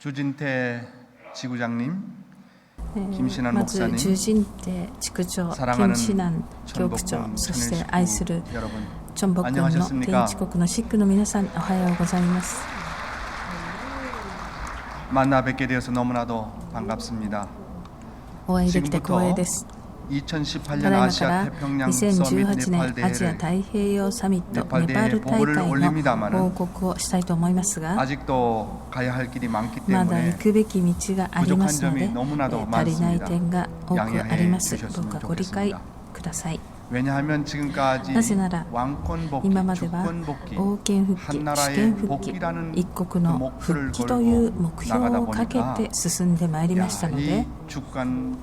주진태 지구장님, まず重鎮亭地区長、金志南教区長、そして愛するチョンボックンの天一国のシックの皆さん、おはようございます。 만나 뵙게 되어서 너무나도 반갑습니다. お会いできて光栄です。 2018년 아시아 태평양 서밋 2018年アジア太平洋サミットネパール大会の報告をしたいと思いますが、 아직도 가야 할 길이 많기 まだ 때문에 行くべき道がありますので、 너무나도 足りない 많습니다. 点が多くあります。 양해해 どうか 주셨으면 ご理解 좋겠습니다. ください。 왜냐하면 지금까지 なぜなら 왕권 복귀, 今までは 주권 복귀, 王権復帰、主権復帰、一国の復帰という目標をかけて進んでまいりましたので、 주권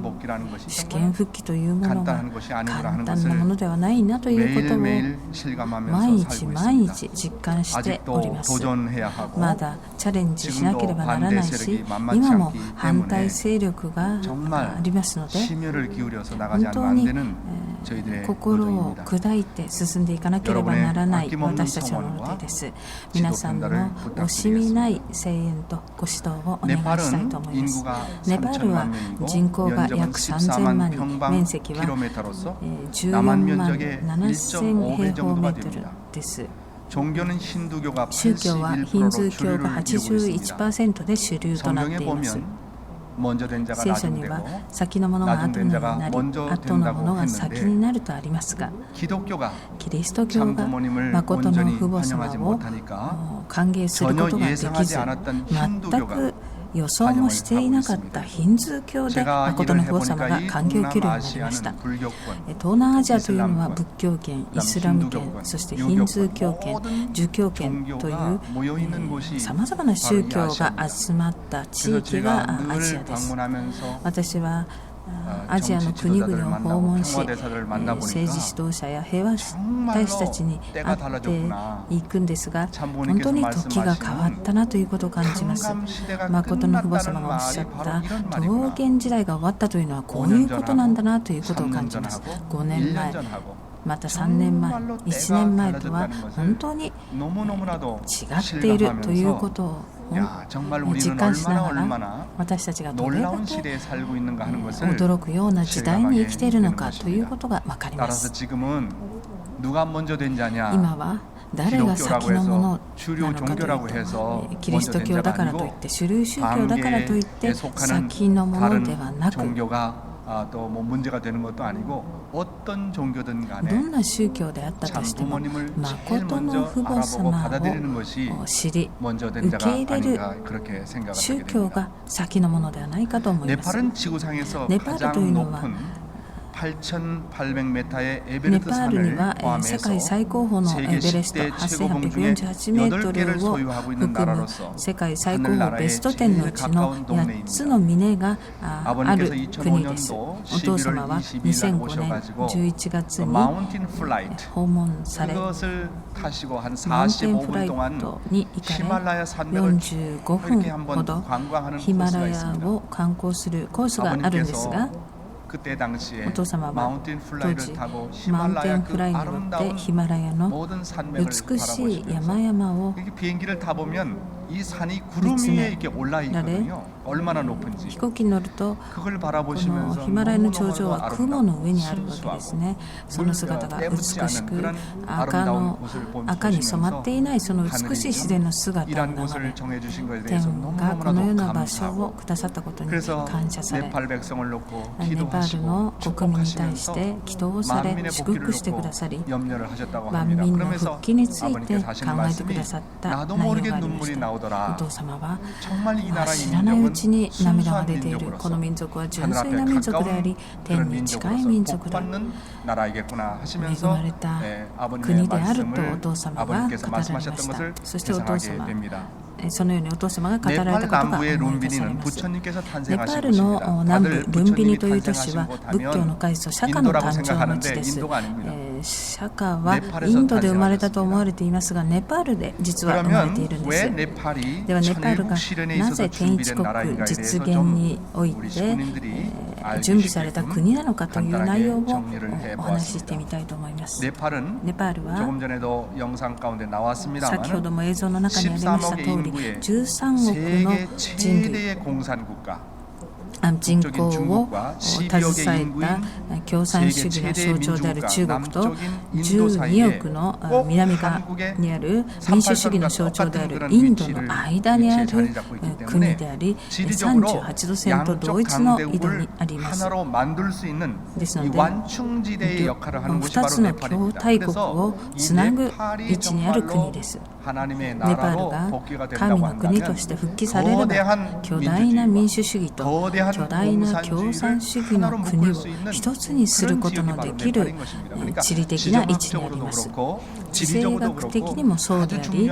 복귀라는 것이 主権復帰というものが 간단한 것이 아니구나 簡 하는 単なもの 것을 ではないなということを 매일매일 毎 실감하면서 日 살고 毎 있습니다. 日実感しており 아직도 ます。 도전해야 하고 まだチャレンジしなければならないし、 반대 세력이 今も 만만치 않기 反対 때문에 勢力が 정말 ありますので、 심혈을 기울여서 나가지 本当 않으면 안 に 되는 저희들의 心を 노동입니다. 砕いて進んでいかなければならない私たちの予定です。皆さんの惜しみない声援とご指導をお願いしたいと思います。ネパールは人口が約3000万人、面積は14万7000平方メートルです。 종교는 힌두교가 宗教はヒンズー教が 81%를 81% で主流となっています。 먼저 된 자가 聖書には 나중되고 先のものが後になり、後のものが先になるとありますが、 기독교가 キリスト教が 참부모님을 誠の 온전히 父母様 환영하지 を 못하니까 歓迎することができ 전혀 ず、 예상하지 않았던 全 힌두교가 く予想もしていなかったヒンズー教で 제가 誠 일을 の父母様 해보니까 が 이 歓迎を受けるようになりました。 동남아시아는 불교권, 東南アジアというのは 이슬람권, 仏教圏、イスラム圏、そしてヒンズー教圏、儒教圏というさまざまな宗教が集まった地域がアジアです。私はアジアの国々を訪問し、政治指導者や平和大使たちに会っていくんですが、本当に時が変わったなということを感じます。誠の父母様がおっしゃった桃源時代が終わったというのはこういうことなんだなということを感じます。5年前、また3年前、1年前とは本当に違っているということを実感しながら、私たちがどれだけ驚くような時代に生きているのかということが分かります。今は誰が先のものなのかというと、キリスト教だからといって、主流宗教だからといって先のものではなく、 또 뭐 문제가 되는 것도 아니고 어떤 종교든 ど 간에 んな宗教であったとしても 부모님을 제일 誠の 먼저 父母 알아보고 様 받아들이는 것이 を知り 먼저 된 受 자가 け入れる 아닌가 그렇게 생각을 宗 하게 教 됩니다. が先のものではないかと思います。 네팔은 지구상에서 네팔という 가장 のは 높은 8,800m의 ネ 에베레스트 パールに 산을 は世 포함해서 界最高峰のエ 세계 ベレスト 10대 최고봉 중에 8848メートル 8개를 を 소유하고 있는 含む 나라로서 世界最高峰ベスト10のうちの8つの峰がある 아버님께서 国です。 2005년도 お父様 11월 は 20일 날 2005年 오셔가지고 11月に 마운틴 플라이트 訪問され、 그것을 타시고 한 マウンテンフラ 45분 イ 동안 トに行かれ、 히말라야 산맥을 45分 이렇게 ほ 한번 ど 관광하는 ヒマラ 코스가 ヤ 있습니다. を観光するコースがあるんですが、 그때 당시에 お父様は 마운틴 当 플라이를 時 타고 マウンテン 히말라야 フ 그 ライに乗って 아름다운 ヒマラヤの 모든 산맥을 美しい山 바라보시면서 々を 이렇게 비행기를 타보면 이 산이 구름 위에 이렇게 올라 있거든요. 얼마나 높은지 飛行機に乗ると 그걸 この 바라보시면서 ヒマラヤの頂上 너무너무 は雲 아름답고 の上にあるわけですね。その姿が美しく赤に染まっていないその美しい自然の姿を 이란 眺 곳을 め、 정해주신 것에 天 대해서 がこのよう 너무너무나도 な場所を 감사하고 くださったことに 그래서 感謝され、 네팔 백성을 놓고 ネパールの 기도하시고 国民に対し 축복하시면서 て祈祷をされ、 만민의 祝 복귀를 福してく 놓고 ださり、 염려를 하셨다고 万 합니다. 民の 그러면서 復帰について 아버님께서 考 하시는 えて 말씀이 くださった 나도 内容 모르게 がありま 눈물이 した。お 나오더라. 父様は 정말 이 나라의 知らないうちに 민족은 涙が 순수한 出ている。この 민족으로서 民族は純 하늘 粋な 앞에 民族であり、 가까운 天 그런 に近い 민족으로서 民族だ。 복받는 나라이겠구나 恵 하시면서 まれた 아버님의 国であるとお 말씀을 父様が語られま 아버님께서 し 말씀하셨던 た。 것을 そしてお父 회상하게 様、 됩니다. そのようにお父様が語られた 네팔 ことが 남부의 思い出され 룸비니는 ます。 부처님께서 ネパー 탄생하신 ルの 곳입니다. 南部 다들 ルンビニ 부처님이 という都市は 탄생하신 곳 仏教の 하면 開祖釈迦の 인도라고 誕生の地 생각하는데 です。 인도가 아닙니다. 釈迦はインドで生まれたと思われていますが、ネパールで実は生まれているんです。ではネパールがなぜ天一国実現において準備された国なのかという内容をお話ししてみたいと思います。ネパールは先ほども映像の中にありました通り、13億の人口を携えた共産主義の象徴である中国と12億の南側にある民主主義の象徴であるインドの間にある国であり、38度線と同一の緯度にあります。ですので、2つの共大国をつなぐ位置にある国です。ネパールが神の国として復帰されれば、巨大な民主主義と巨大な共産主義の国を一つにすることのできる地理的な位置にあります。地政学的にもそうであり、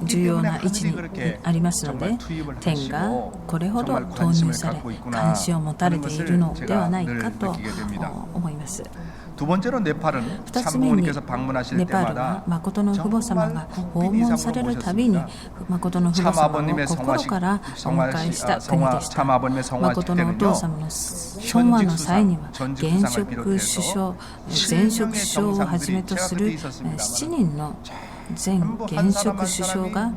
重要な位置にありますので、天がこれほど投入され関心を持たれているのではないかと思います。2つ目にネパールは誠の父母様が訪問されるたびに誠の父母様を心からお迎えした国でした。誠のお父様の昭和の際には現職首相、前職首相をはじめとする7人の前現職首相が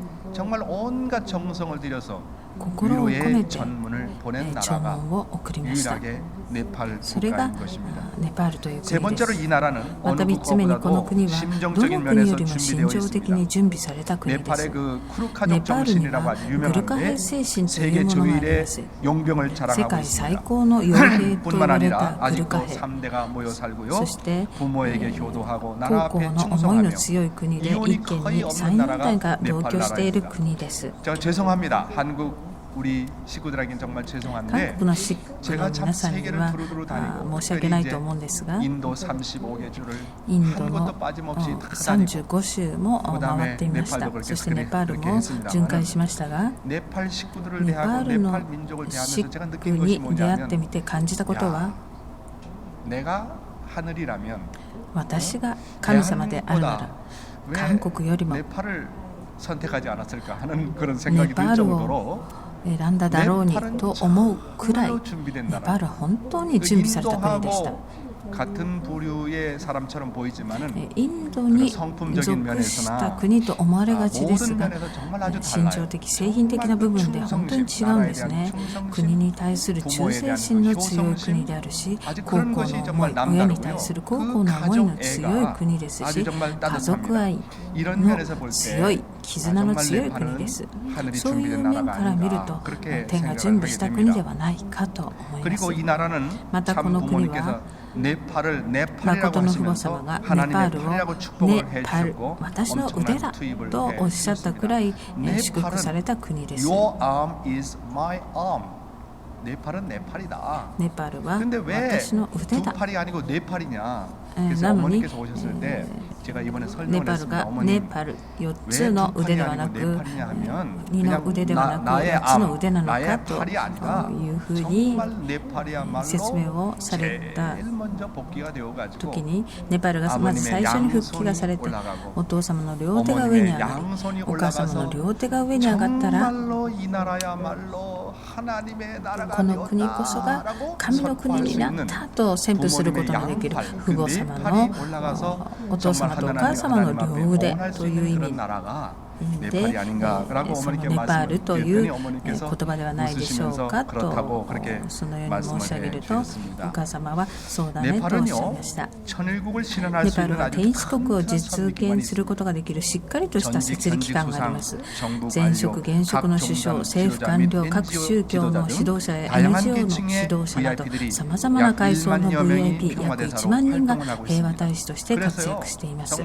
心を込めて弔問を送りました。それがネパールという国です。また3つ目にこの国はどの国よりも心情的に準備された国です。ネパールにはグルカ兵精神というものがあります。世界最高の傭兵と言われたグルカ兵、そして高校の思いの強い国で一県に3、4代が同居している国です。韓国のシックの皆さんには申し訳ないと思うんですが、インドの35州も回っていました。そしてネパールも巡回しましたが、ネパールのシックに出会ってみて感じたことは、私が神様であるなら韓国よりもネパールを選んだだろうにと思うくらい、ネパールは本当に準備された国でした。インドに属した国と思われがちですが、心情的、製品的な部分で本当に違うんですね。国に対する忠誠心の強い国であるし、孝行の思い、親に対する孝行の思いの強い国ですし、家族愛の強い、絆の強い国です。そういう面から見ると、天が準備した国ではないかと思います。またこの国は誠の父母様がネパールをネパル、私の腕だとおっしゃったくらい祝福された国です。ネパールは私の腕だ。なのにネパールがネパル4つの腕ではなく2の腕ではなく4つの腕なのかというふうに説明をされた時に、ネパールがまず最初に復帰がされて、お父様の両手が上に上がり、お母様の両手が上に上がったら、この国こそが神の国になったと宣布することのできる父母様のお父様とお母様の両腕という意味で、そのネパールという言葉ではないでしょうかと、そのように申し上げると、お母様はそうだねとおっしゃいました。ネパールは天一国を実現することができるしっかりとした設立機関があります。前職現職の首相、政府官僚、各宗教の指導者や NGO の指導者など、さまざまな階層の VIP 約1万人が平和大使として活躍しています。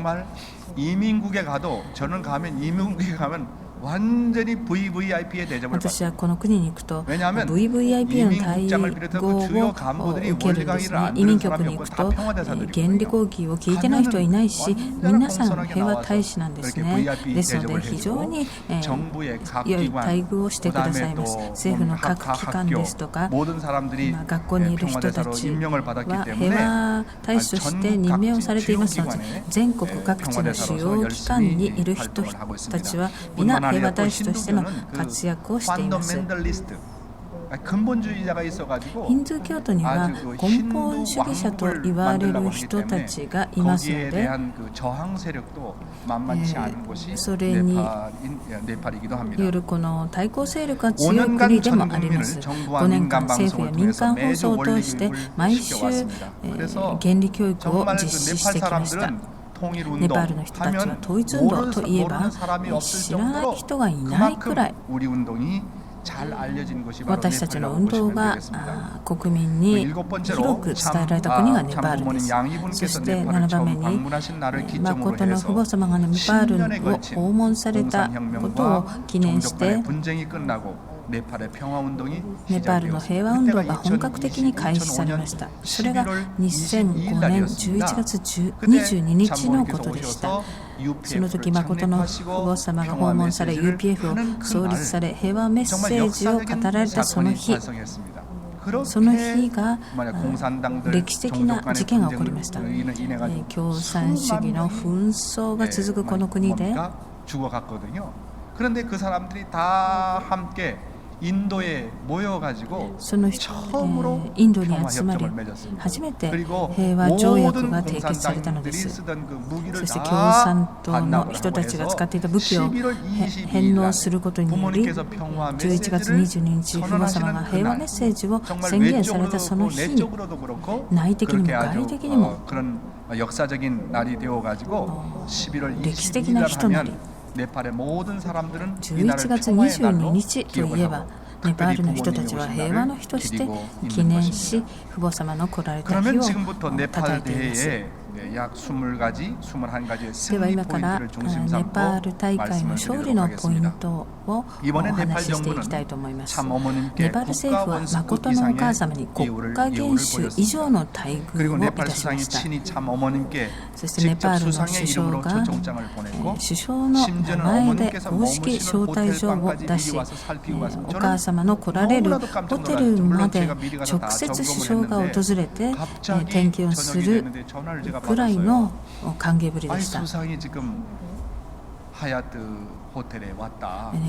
이민국에 가도 저는 가면 이민국에 가면 완전히 VVIP의 대접을 私 받습니다. はこの国に行くと 왜냐하면 VVIP の対 이민국장을 비롯한 応 그 주요 を 간부들이 受ける 원리 んです 강의를 ね。 안 移民 들은 局 사람이 に行 없고 く 다 と 평화대사들이거든요. 原理講義を聞いてない人はいないし、 가면은 皆さん 공손하게 平和 나와서 大使なんです 그렇게 ね。 VIP ですので 대접을 非常に 정부의 각 良い 기관, 待遇をしてくださいます。 그다음에 또 政府の 각 各機関ですとか 모든 사람들이 今学校にいる人た 평화대사로 ち 임명을 받았기 は 때문에 平和大使として任命をされていますので、全国各地の主要機関にいる人たちは皆平和大使としての活躍をしています。 근본주의자가 있어가지고 ヒンドゥー教徒には根本主義者と言われる人たちがいますの 거기에 で、 대한 그 저항 세력도 만만치 않은 곳이 それに 네팔이기도 합니다. よるこの対抗勢力が強い国でもあります。5年間政府や民間放送を通して毎週原理教育を実施してきました。 ネパールの人たちは統一運動といえば知らない人がいないくらい 私たちの運動が国民に広く伝えられた国がネパールです。そして7番目に誠の父母様がネパールを訪問されたことを記念してネパールの平和運動が本格的に開始されました。それが2005年11月22日のことでした。その時誠の父母様が訪問され UPF を創立され平和メッセージを語られたその日、その日が歴史的な事件が起こりました。共産主義の紛争が続くこの国で 그런데 그 사람들이 다 함께 인도에 모여가지고 そのインドに集まり初めて平和条約が締結されたのです。そして共産党の人たちが使っていた武器を返納することにより11月22日父母様が平和メッセージを宣言されたその日に内的にも外的にも歴史的な日となり11月22日といえばネパールの人たちは平和の日として記念し父母様の来られた日を称えています。では今からネパール大会の勝利のポイントをお話ししていきたいと思います。ネパール政府は誠のお母様に国家元首以上の待遇をいたしました。そしてネパールの首相が首相の名前で公式招待状を出し、お母様の来られるホテルまで直接首相が訪れて点検をするくらいの歓迎ぶりでした。ネ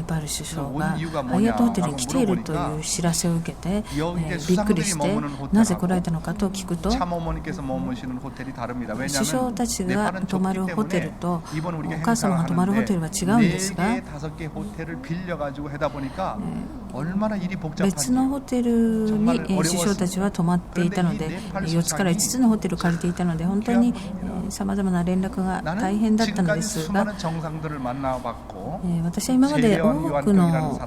パール首相がハイアットホテルに来ているという知らせを受けてびっくりしてなぜ来られたのかと聞くと、首相たちが泊まるホテルとお母様が泊まるホテルは違うんですが、別のホテルに首相たちは泊まっていたので4つから5つのホテルを借りていたので本当にさまざまな連絡が大変だったのですが、私は今まで多くの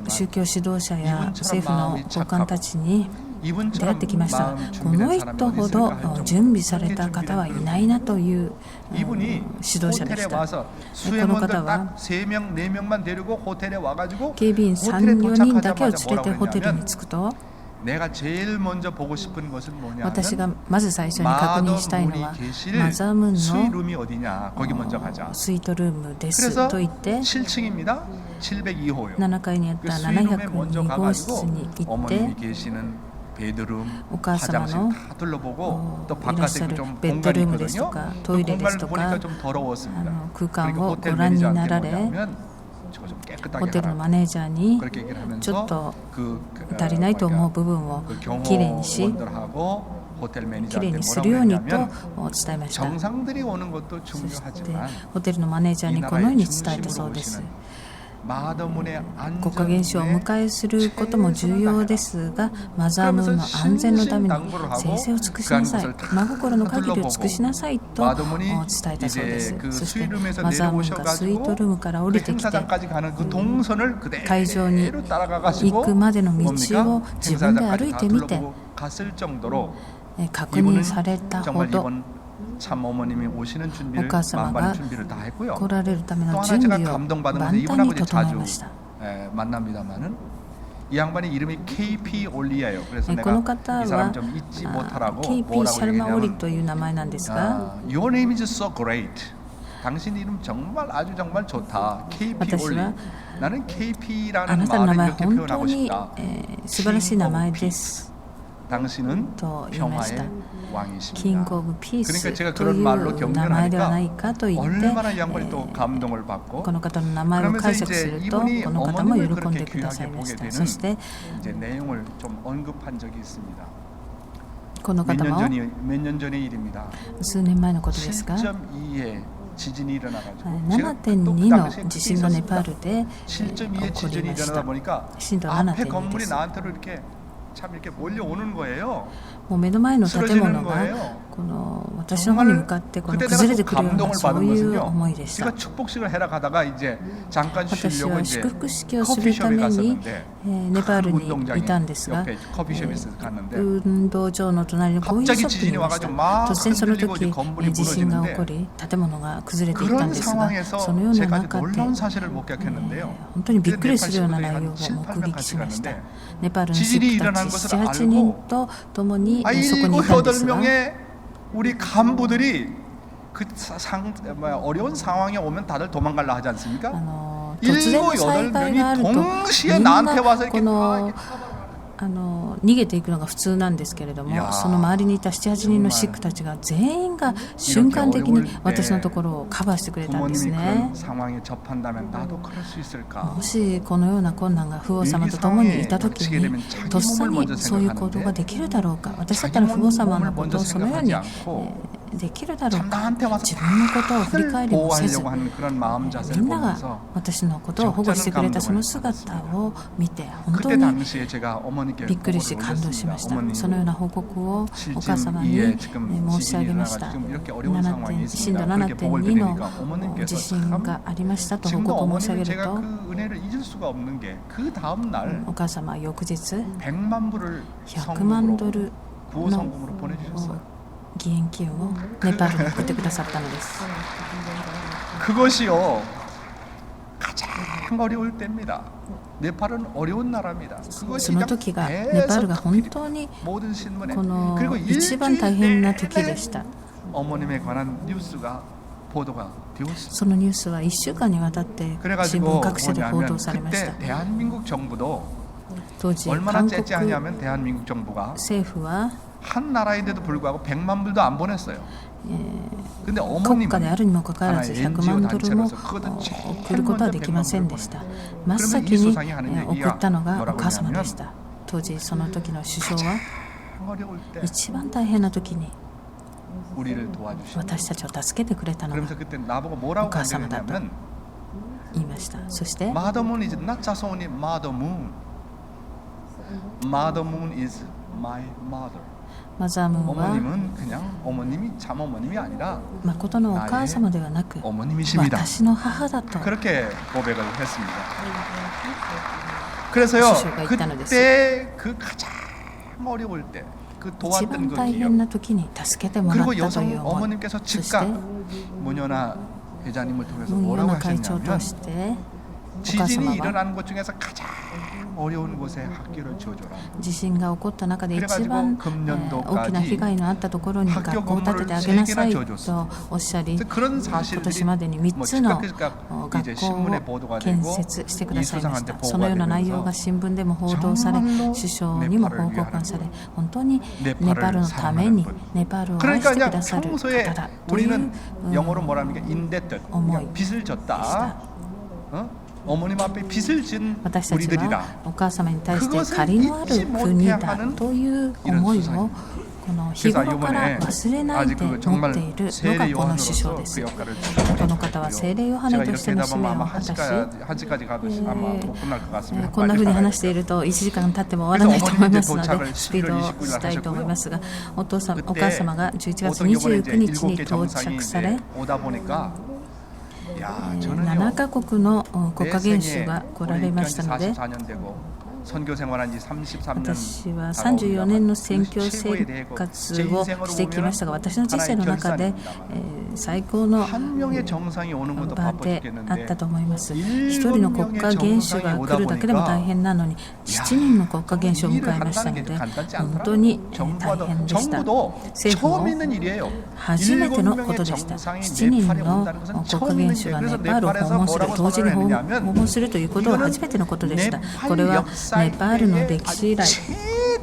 宗教指導者や政府の高官たちに出会ってきましたが、この人ほど準備された方はいないなという指導者でした。この方は警備員3、4人だけを連れてホテルに着くと、私がまず最初に確認したいのはマザムのスイートルームですと言って7階にあった702号室に行ってお母様のいらっしゃるベッドルームですとかトイレですとか空間をご覧になられ、ホテルのマネージャーにちょっと足りないと思う部分をきれいにし、きれいにするようにと伝えました。そしてホテルのマネージャーにこのように伝えたそうです。国家元首をお迎えすることも重要ですが、マザームーンの安全のために精精を尽くしなさい、真心の限りを尽くしなさいと伝えたそうです。そしてマザームーンがスイートルームから降りてきて会場に行くまでの道を自分で歩いてみて確認されたほど참 어머님이 오시는 준비를 お母様が 만반의 준비를 다 했고요. 来られるため 또 の 하나 準 제가 備を 감동받으면서 万端 이분하고 に 이제 整え 자주 ました。 만납니다만은 이 양반의 이름이 KP 올리예요. 그래서 こ 내가 の方 이 사람 は 좀 잊지 못하라고 KP シャル 뭐라고 マオリ 얘기하냐면 という名前なんですが、 Your name is so great. 당신 이름 정말 아주 정말 좋다. KP 私 올리. は 나는 あ KP라는 なたの名 말을 前 이렇게 本当 표현하고 に 싶다. 素晴らしい名前です 당신은 と言いました。 평화의 キン 왕이십니다. グオブピー 그러니까 ス 제가 とい 그런 말로 う名前ではな 경련하니까 いかと言って、 얼마나 이 양반이 또 감동을 받고 この方の名前を 그러면서 解釈 이제 すると 이분이 この方も 어머님을 喜んで 그렇게 ください 귀하게 ま 보게 した。 되는 そして 이제 내용을 좀 언급한 적이 있습니다. この方も 몇 년 전의 일입니다. 数年前のことですが、 7.2에 지진이 일어나가지고 7.2の地震がネパールで 7.2의 起こり 지진이 まし 일어나다 た。 보니까 震度 앞에 7.2 건물이 です。 나한테로 이렇게 참 이렇게 몰려오는 거예요. もう目の前の建 쓰러지는 物が 거예요. この私の方に向かってこの 그때 崩れ 내가 て 또 くるような 감동을 そう 받은 いう 것은요. 思いでした。 제가 축복식을 해라 가다가 이제 잠깐 私 쉬려고 は 이제 祝福式をするた 커피숍에 めに 갔었는데 ネパール 큰 にい 운동장이 たんですが、 옆에 커피숍에 있어서 갔는데 運動場の隣のコーヒー 갑자기 ショップにい 지진이 ました。 와가지고 막 突然その 흔들리고 이제 時 건물이 地震が起 무너지는데 こり建物が崩れていったん 그런 ですが、 상황에서 そのような 제가 아주 中で 놀라운 사실을 목격했는데요. 本当にびっくりするような 그때 内容を 네팔 目撃しました。 친구들이 ネパールの 지진이 シップ 일어난 たち 것을 7、8人と共にそこにいたん 7, ですが、 8명의 우리 간부들이 그 어려운 상황에 오면 다들 도망갈라 하지 않습니까? 突然の災害があるとみん 동시에 な 나한테 와서 こ 이렇게 の逃げていくのが普通なんですけれどいやーも、その周りにいた7、8人のシックたちが全員が瞬間的に私のところをカバーしてくれたんです 부모님이 ね。 그런 상황에 접한다면 나도 그럴 수 있을까? もしこのような困難が父母様と共にいたときに、とっさにそういう行動ができるだろうか。私だったら父母様のことをそのようにできるだろう 참 か。 나한테 와서 自分のことを振り 다들 返りもせず、 보호하려고 하는 그런 마음 み 자세를 んなが 보면서 私のことを保護してくれたその姿を見て、本当 그때 に 당시에 제가 어머니께 びっくりし 보고를 感動しました。 올렸습니다. そのよう 어머니 な報告をお母様 7.2에 に 지금 申し上 지진이 げました。 일어나가지고 지금 이렇게 어려운 震 상황이 度 있습니다. 그렇게 복을 7.2の 드리니까 地 어머님께서 震 참 がありましたと報 지금도 告を申し上 어머님 げる 제가 と、 그 은혜를 잊을 수가 없는 게 그 다음 날 お母様は翌日 100만 불을 100万ド 성금으로 ル 구호 の 성금으로 보내주셨어요. 義援金をネパールに送ってくださったのです。 그것이요 가장 어려울 때입니다. 네팔은 어려운 나라입니다. そ 그것이 の時がネパールが本当に 모든 신문에 この 그리고 一番大変な時で 일주일 した。 어머님에 관한 뉴스가 보도가 되었습니다. そのニュースは1週間にわたって新聞 그래가지고 各社で報 뭐냐면 道されました。 그때 대한민국 정부도 当時 얼마나 韓国 째째하냐면 대한민국 정부가 政府は 한 나라인데도 불구하고 100만 불도 안 보냈어요. 근데 国 어머님은 家であるにもかかわらず 하나의 100万 NGO ドルも 단체로서 그것도 제일 送ることはできませんでした。真っ先に送ったのがお母様でした。当時その時の首相は 어려울 때 一番大変な時に 우리를 도와주시고 私たちを助けてくれたのが 그러면서 그때 나보고 뭐라고 어가사마다 간증했냐면 言いました。そして Mother Moon is not just only Mother Moon. Mother Moon is my mother. マザームーンは 어머님은 그냥 어머님이 참 어머님이 아니라 誠のお母様ではなく 어머님이십니다. 私の母だと 그렇게 고백을 했습니다. 그래서요 수쇼가 있다는 그때 그 가장 어려울 때 그 一 도왔던 番 그 大 기억 変な時に助けてもらっ 그리고 たという 여성 思い 어머님께서 そして 즉각 문연아 회장님을 통해서 ムンヨ 뭐라고 ナ会長 하셨냐면 としてお母 지진이 様は 일어나는 것 중에서 가장 어려운 곳에 학교를 지어줘라. 地震が起こった中で一 그래가지고 番 금년도까지 大きな被害のあったところに 학교 学校を建ててあ 건물을 げなさい 3개나 と 지어줬습니다. おっしゃり 그래서 그런 今 사실들이 年までに3 뭐 つの 즉각 学 이제 校 신문에 を 보도가 建 되고 設してくださいまし 이수상한테 た。その 보고가 ような内容 되면서 が新聞でも報道され 정말로 首相にも報告され本当にネパールのため 사랑하는 に 분. ネパールを愛 그러니까 してく 그냥 ださる 평소에 方だという 우리는 영어로 뭐라 합니까? 인데뜻 어머니. 그냥 빚을 でした 졌다. 어? 어머님 앞에 빚을 진 私たち 우리들이다. はお母様に対して借りのある国だという思いをこの日 그래서 頃から 이번에 忘れない 아직 で 그 持っ 정말 ているのが 세례 この首相で 요한으로서 す。 그 역할을 この方は聖霊ヨハ 제가 ネとして 이렇게 の 하다 使命 보면 を 아마 果たし、 1시까지 가도 아마 못 끝날 것 같습니다. こんな風に話していると1時間経っても終わらないと思いますの 그래서 어머님이 でスピードをしたいと思いますが、お母様が11月 보통 이번에 이제 29日に 7개 到 정상이 着され 이제 오다 보니까 야 7 저는요 カ国の国家 내 元首 생에 が来られ 올해 ましたので 44년 되고 선교 생활한 지 33年私は34年の宣教生活をしてきましたが、私の人生の中で、最高の 한 명의 정상이 오는 것도 場 바빠 であっ 죽겠는데 たと思います。一人の国家元首が来るだけでも大変なのに、7人の国家元首を迎えましたので、本当に大変でした。 정부도 政府 처음 も 있는 일이에요. 初めてのことでした。7人の国家元首がネパールを訪問する、同時に訪問するということは初めてのことでした。これはネパールの歴史以来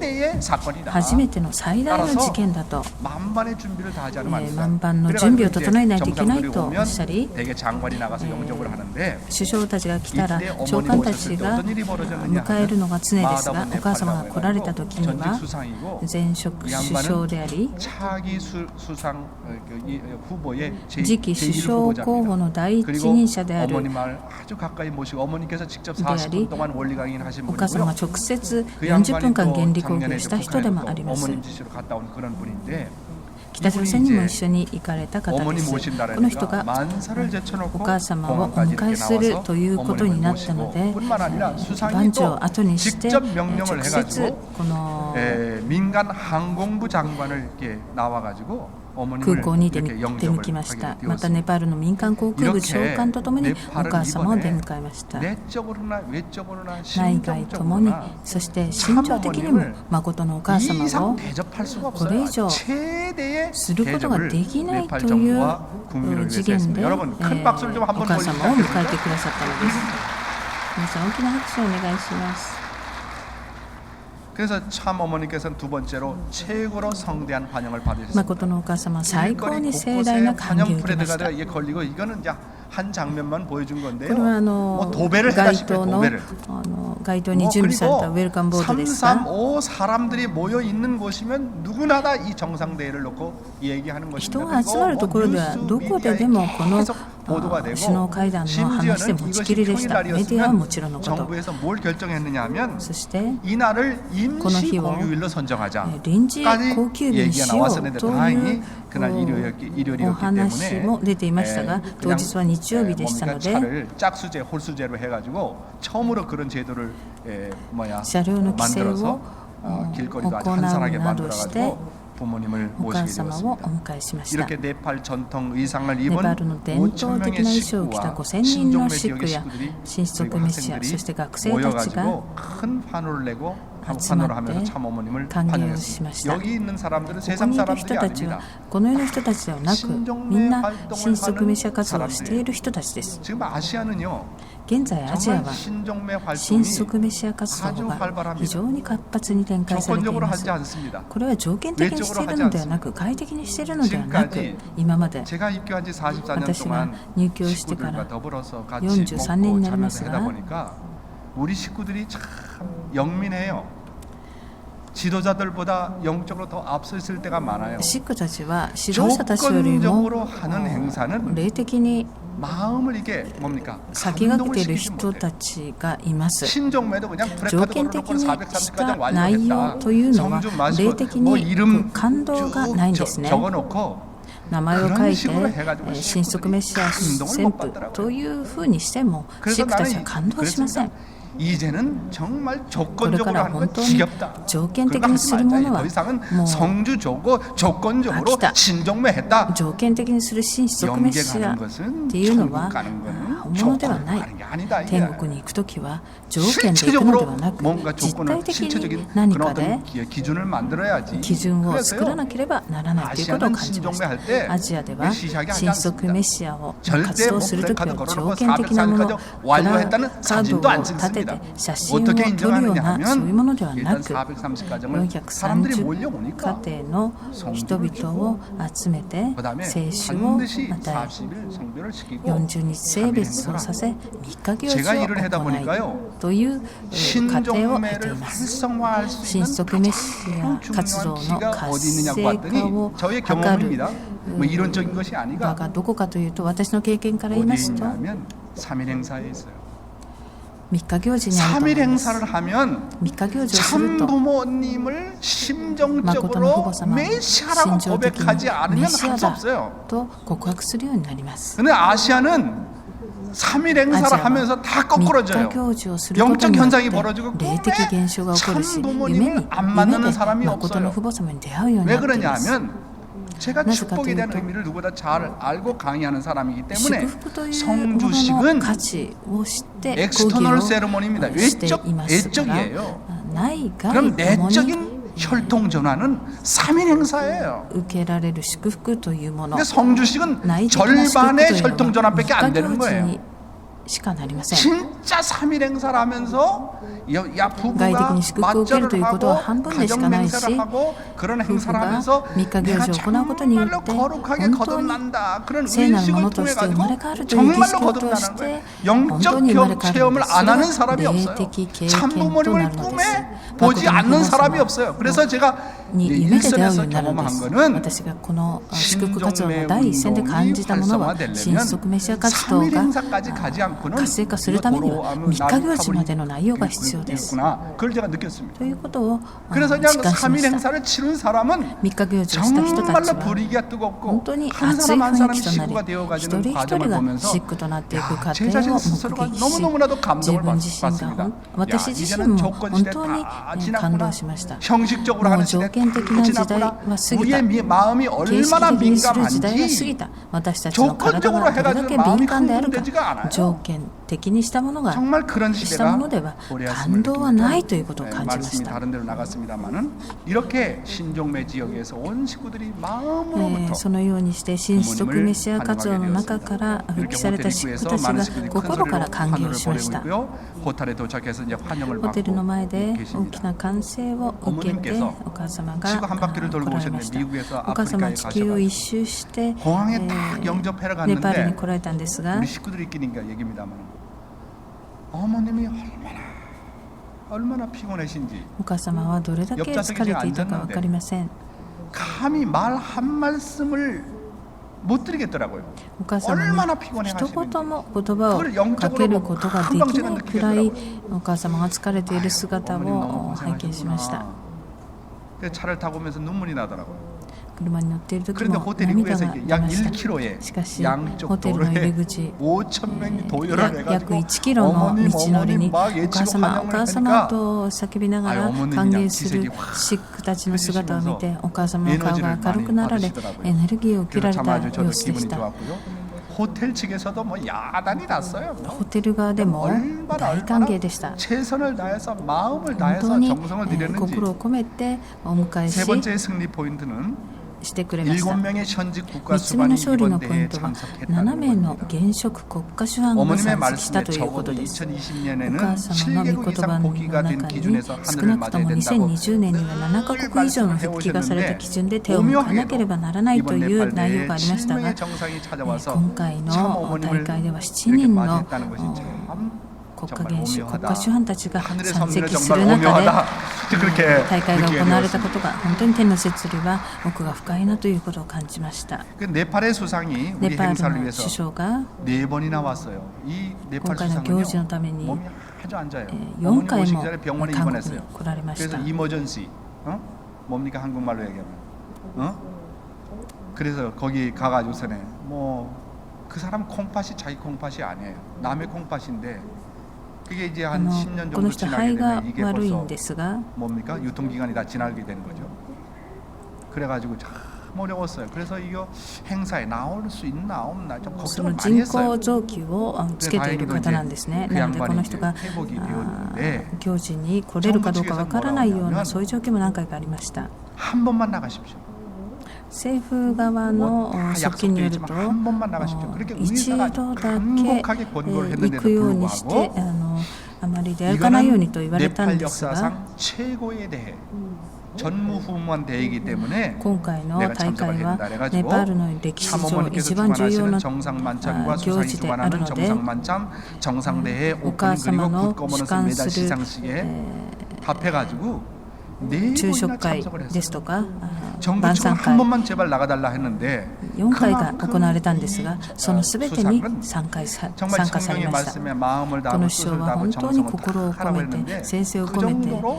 최대의 사건이다. 初めての最大の事件だと、 만반의 준비를 다 하지 않으면 안 万 된다. 般の準備を整えないといけないとおっしゃり、 대개 장관이 나가서 영접을 하는데 首相たちが来たら長官たちが迎えるのが常ですが、お母様が来られた時には 전직 수상이고 前職首相であり、 차기 수상 후보의 次期首相候補の第一 그리고 人者である 어머님을 아주 가까이 모시고 어머니께서 직접 であり、 40분 동안 원리 강의를 하신 お母様 분이고요. が直接 그 40分間 양반이 原 또 理講義を 작년에 した人でもあり 북한에 ます。 어머님 지시로 갔다 온 그런 분인데 北朝鮮にも一緒に行かれた方で 어머니 す。 모신다라니까 この人が 만사를 お 제쳐놓고 母様をお 공항까지 迎え 이렇게 する 나와서 ということに 어머님을 なったので、 모시고 뿐만 아니라 수상이 番長 또 を後にして 직접 명령을 直接 해가지고 この 민간 항공부 장관을 이렇게 나와가지고 空 어머님을 港に出 이렇게 向 영접을 きまし 하게 た。またネ 되었습니다. パールの民間航空部長官とともに 이렇게 お母様を出 네팔은 迎えました。 내적으로나 외적으로나 内外ともに、 심정적으로나 そして心情的にも誠のお母 이 様 이상 を 대접할 수가 これ 없어요. 以上 최대의 することが 대접을 できない 네팔 という 정부와 국민을 次 위해서 元で、 했습니다. 여러분 큰 박수를 좀 お 한번 母 보여주세요. 様を迎えてくださったのです。皆さん大きな拍手をお願いします。 그래서 참 어머니께서는 두 번째로 최고로 성대한 환영을 받으셨습니다. 誠のお母様、最高 길거리 に盛大な 곳곳에 歓迎を 환영 受けまし 프레드가 た。 이게 걸리고 이거는 이제 한 장면만 보여준 こ 건데요. れは 뭐 도배를 街 해다시피 頭の 도배를. 街頭に準備されたウェルカムボードですが、 335 사람들이 모여 있는 곳이면 누구나 다 이 정상대회를 놓고 얘기하는 人 것입니다. が集まるところではどこででもこの 보도가 首 되고 脳会談の話で持ちきりでした。メディアはもちろんのこと。 정부에서 뭘 결정했느냐면 そして 이 날을 임시 희와 공휴일로 선정하자. 臨時公休日に 얘기가 しよう 나왔었는데 とい 다행히 う 그날 일요일이었기 お話 때문에 も出ていましたが、当日は日曜日でしたの 뭡니까 で、 차를 짝수제 홀수제로 해가지고 처음으로 그런 제도를 車両の規制を 만들어서 길거리도 아주 한산하게 行うなどして 만들어가지고 부모님을 お母 모시게 様をお 되었습니다. 迎えしました。 이렇게 네팔 전통 의상을 ネ 입은 パールの伝 5천 統的 명의 な衣装を着た 식구와 5000人の 신종매 シッ 지역의 クや 식구들이 新速 그리고 メシア、そ 학생들이 して学生たちが 모여가지고 큰 환호를 내고 集ま 환호를 って 하면서 참 어머님을 歓迎をし 환영했습니다. ました。 여기 있는 사람들은 ここ 세상 にいる 사람들이 人たちは 아닙니다. この世の人たちではなく、みんな新速メシア活動をしている人たちです。 지금 아시아는요 現在アジア 정말 は 신종매 新 활동이 速メシア活動が非常に活発に展開されてい 조건적으로 ます。 하지 않습니다. これは条件的にしているのではなく、外的にしているのではなく、今まで 제가 입교한 지 44년 私が 동안 入教してから 식구들과 더불어서 같이 43年 먹고 になります 자면서 が、 하다 보니까 우리 식구들이 참 영민해요. 지도자들보다 영적으로 더 앞서 있을 때가 많아요. シックたちは指導者たちよりも 조건적으로 하는 행사는 霊的に 마음을 이게 뭡니까? 先駆けている 감동을 시키지 人 못해요. たちがいます。 신종매도 그냥 条 프레카드 件 걸어놓고 的にし 430가정 た内容 완료했다. というのは 성주 마시고 霊的 뭐 に 이름 感動がないんですね。 적어놓고 名前を書い 그런 식으로 해가지고 て新速メシア 감동을 旋 못 風 받더라고요. というふうにしてもシッ 그래서 クたちは 나는 感動しません。 그랬습니다. 이제는 정말 これか 조건적으로 ら 하는 本 건 当に 지겹다. 条件的 그거 に 하지 するも 말자. の 더 は 이상은 もう 성주 조고 조건적으로飽きた. 신종매 했다. 条件的にする新速メ 영계 シア 가는 것은 っていうの 천국 は 가는 거는 本物では 조건으로 ない。 가는 게 아니다. 天 이게. 国に行くときは条件で行くのではな 실체적으로 く 뭔가 実 조건을 体的 실체적인 に何 그런 かで 어떤 기준을 만들어야지. 基準を作ら 그래서요. なければならないということを感じました。アジアでは新速メシアを活 절대 動 뭐 するとき 프레카드 は 걸어놓고 条件的なもの、 430까지 プ 완료했다는 ラカー 사진도 ドを 안 立て 찍습니다. て写真を 어떻게 撮るよう 인정하느냐 なそういうものでは 하면 な 일단 く 430가정을 사람들이 430 몰려오니까 家庭の人々を集めて 그다음에 聖酒を 반드시 与え 40일 성별을 시키고 40日性別をさせ3日行事 제가 を 일을 하다 行い 보니까요. という過程を経てい 신종매를 ます。 활성화할 수 新 있는 速メシア 가장 活動 중요한 の 기가 活 어디 있느냐고 性化 봤더니 を 저의 図る 경험입니다. 뭐 이론적인 것이 場 아니라 がどこかというと、私の経験から言いま 어디에 すと 있냐면 3일 행사에 있어요. 3日行事にあると思 3일 います。 행사를 하면 3日行事をする 참 と 부모님을 誠の 심정적으로 父母様 메시아라고 心情的 네, に 고백하지 メ 않으면 シア 할 수 だ 없어요. と告白するようになります。 근데 아시아는 3일 행사를 하면서 다 거꾸러져요. 영적 현상이 벌어지고 꿈에 참부모님을 안 만나는 사람이 없어요. 왜 그러냐 하면 제가 축복에 대한 의미를 누구보다 잘 알고 강의하는 사람이기 때문에 성주식은 엑스터널 세레모니입니다. 외적이에요. 그럼 내적인 혈통 전환은 3일 행사예요. 근데 성주식은 절반의 혈통 전환밖에 안 되는 거예요. 진짜 3일 행사를 하면서 부부가 맞절을 하고 가정 맹세를 하고 그런 행사를 하면서 내가 정말로 거룩하게 거듭난다 그런 의식을 통해 가지고 정말로 거듭나는 거예요. 영적 체험을 안 하는 사람이 없어요. 참부모님을 꿈에 보지 않는 사람이 없어요. 그래서 제가 일선에서 경험한 거는 신종매 운동이 활성화되려면 3일 행사까지 가지 않고는 活性化するためには3日行事までの内容が必要です。 그걸 제가 느꼈습니다. ということを 그래서 実 그냥 感しま 3일 した。 행사를 치른 사람은 3日行事をした人たち 정말로 は 분위기가 뜨겁고 本当に 한 熱い 사람 한 雰囲 사람이 気とな 식구가 り、 되어가지는 一人一 과정을 人が 보면서 シックとなっていく過 제 程 자신 を 스스로가 目撃し、 너무너무나도 自 감동을 分自身が 받습니다. 私自身 이제는 も 조건 本 시대 当に 다 感 지났구나. 動しました。 형식적으로 も 하는 う 시대 条件的 다 な時代 지났구나. は過ぎた。 우리의 마음이 形式 얼마나 的にする時代は過ぎ 민감한지 た。私たちの体がどれだけ敏感であるか、 条件的にしたものが 정말 그런 したも 시대가 のでは 오래였음을 感動はないという 느낍니다. ことを感じま 말씀이 した。 다른 데로 나갔습니다만은 이렇게 신종매 지역에서 온 식구들이 마음으로부터 そのようにして新種族メシア活動の中から復帰された식구たちが心から歓迎をしました。 호텔에 도착해서 이제 환영을 ホテルの 받고 前で大き 계십니다. な歓声を受けてお母様が 지구 한 바퀴를 来 돌고 られま 오셨는데 した。 미국에서 お母様 아프리카에 は地球を 가셔가지고 一周して 공항에 딱 영접하러 ネパールに 갔는데 来られたんですが、 우리 식구들끼리니까 얘기입니다만 어머님이 얼마나 피곤하신지 お母様はどれだけ疲れていたか分かりません。 감히 말 한 말씀을 못 드리겠더라고요. お母様 얼마나 に 피곤해 一 하시는지 言も言葉をかけることができないくらいお母様が疲れている姿を拝見しました。 그래서 차를 타고 오면서 눈물이 나더라고요. 車に乗っている時 그런데 も 호텔 涙 입구에서 が 이게 出 약 ました。 1km에 しかし 양쪽 ホテルの入 도로에 り口 5,000명이 도열을 約 해가지고 1キロの 어머님 道のり 어머님 に 막 お 예치고 母様、お 환영을 母様 하니까 と叫びながら 어머님이 歓 그냥 迎する 기색이 확 シックたちの姿を見てお母様の顔が 에너지를 明るく 많이 なられ 받으시더라고요. エネルギーを受けられ 그래서 た 참 아주 저도 様子で 기분이 した。 좋았고요. 호텔 측에서도 뭐 야단이 났어요. ホテル側でも 얼마나 大歓迎でした。 최선을 다해서 마음을 本 다해서 当に 정성을 들였는지 心を込めてお迎え 세 し 번째 승리 포인트는 してくれました。 7명의 현직 국가 3つ目の 수반이 勝利の 이번 ポイ 대회에 ントは 참석했다는 7名の 겁니다. 現職国家主犯が 어머님의 参加した 말씀에 ということ 적어도 です。お 2020년에는 母様の御 7개국 言葉 이상 の 복귀가 된 中に 기준에서 少 하늘을 なくと 맞아야 も 된다고 2020年には7カ国以上の復帰がされた基準で手を向かなければならないと 이번 いう 네팔 内容 대회에 がありましたが、 7명의 정상이 찾아와서 今回の 참 大 어머님을 会では7 이렇게 人の 맞이했다는 것이 참 国家 정말 元首、国 오묘하다. 家主犯たちが 하늘의 参 섭리는 席す 정말 る中で 오묘하다. 그렇게 大会が 느끼게 行われた 되었습니다. ことが本当に天の摂理は奥が深いなということを感じました。 그 네팔의 수상이 ネ 우리 パール 행사를 の 위해서 首相が 4번이나 왔어요. 이 네팔 今回の行事のために 몸이 아주 안 좋아요. 4 어머님 回 오시기 も 전에 병원에 韓国 입원했어요. に来られまし 그래서 た。 이머전시, 뭡니까 한국말로 얘기하면, 그래서 거기 가가지고서는 뭐 그 사람 콩팥이 자기 콩팥이 아니에요. 남의 콩팥인데 그게 이제 한 10년 この 정도 人 지나게 肺が 되면 이게 悪いん 벌써 ですが 뭡니까 유통기간이 다 지나게 되는 거죠. 그래가지고 참 어려웠어요. 그래서 이거 행사에 나올 수 있나 없나 좀 そ 걱정을 の 많이 人 했어요. 工臓器をつけている方なんですね。なのでこの人が行事に来れるかどうかわからないようなそういう状況も何回かありました。 한 번만 나가십시오. 政府側の側近によると一度だけ行くようにしてあまり出歩かないようにと言われたんですが、 전무후무한 대회이기 때문에 今回の 내가 大会 참석을 は 했다 ネ 그래가지고 パールの歴史上 참어머니께서 一番重要 주관하시는 な 정상만찬과 行 수상이 事である 주관하는 ので 정상만찬, 정상대회 お 오픈 母 그리고 様の 굿거머넌스 主管 메달 する 시상식에 합해가지고 昼食 4번이나 会 참석을 です 했어요. とか 전국 晩 측은 餐 한 会 번만 제발 나가달라 했는데 4回が行われたんですが、そのすべてに参加さ 정말 れ 성령의 ました。 말씀에 마음을 こ 다하고 の 뜻을 首相は 다하고 本当に 정성을 心を込 다하라고 めて 했는데 先生を 그 込めて 정도로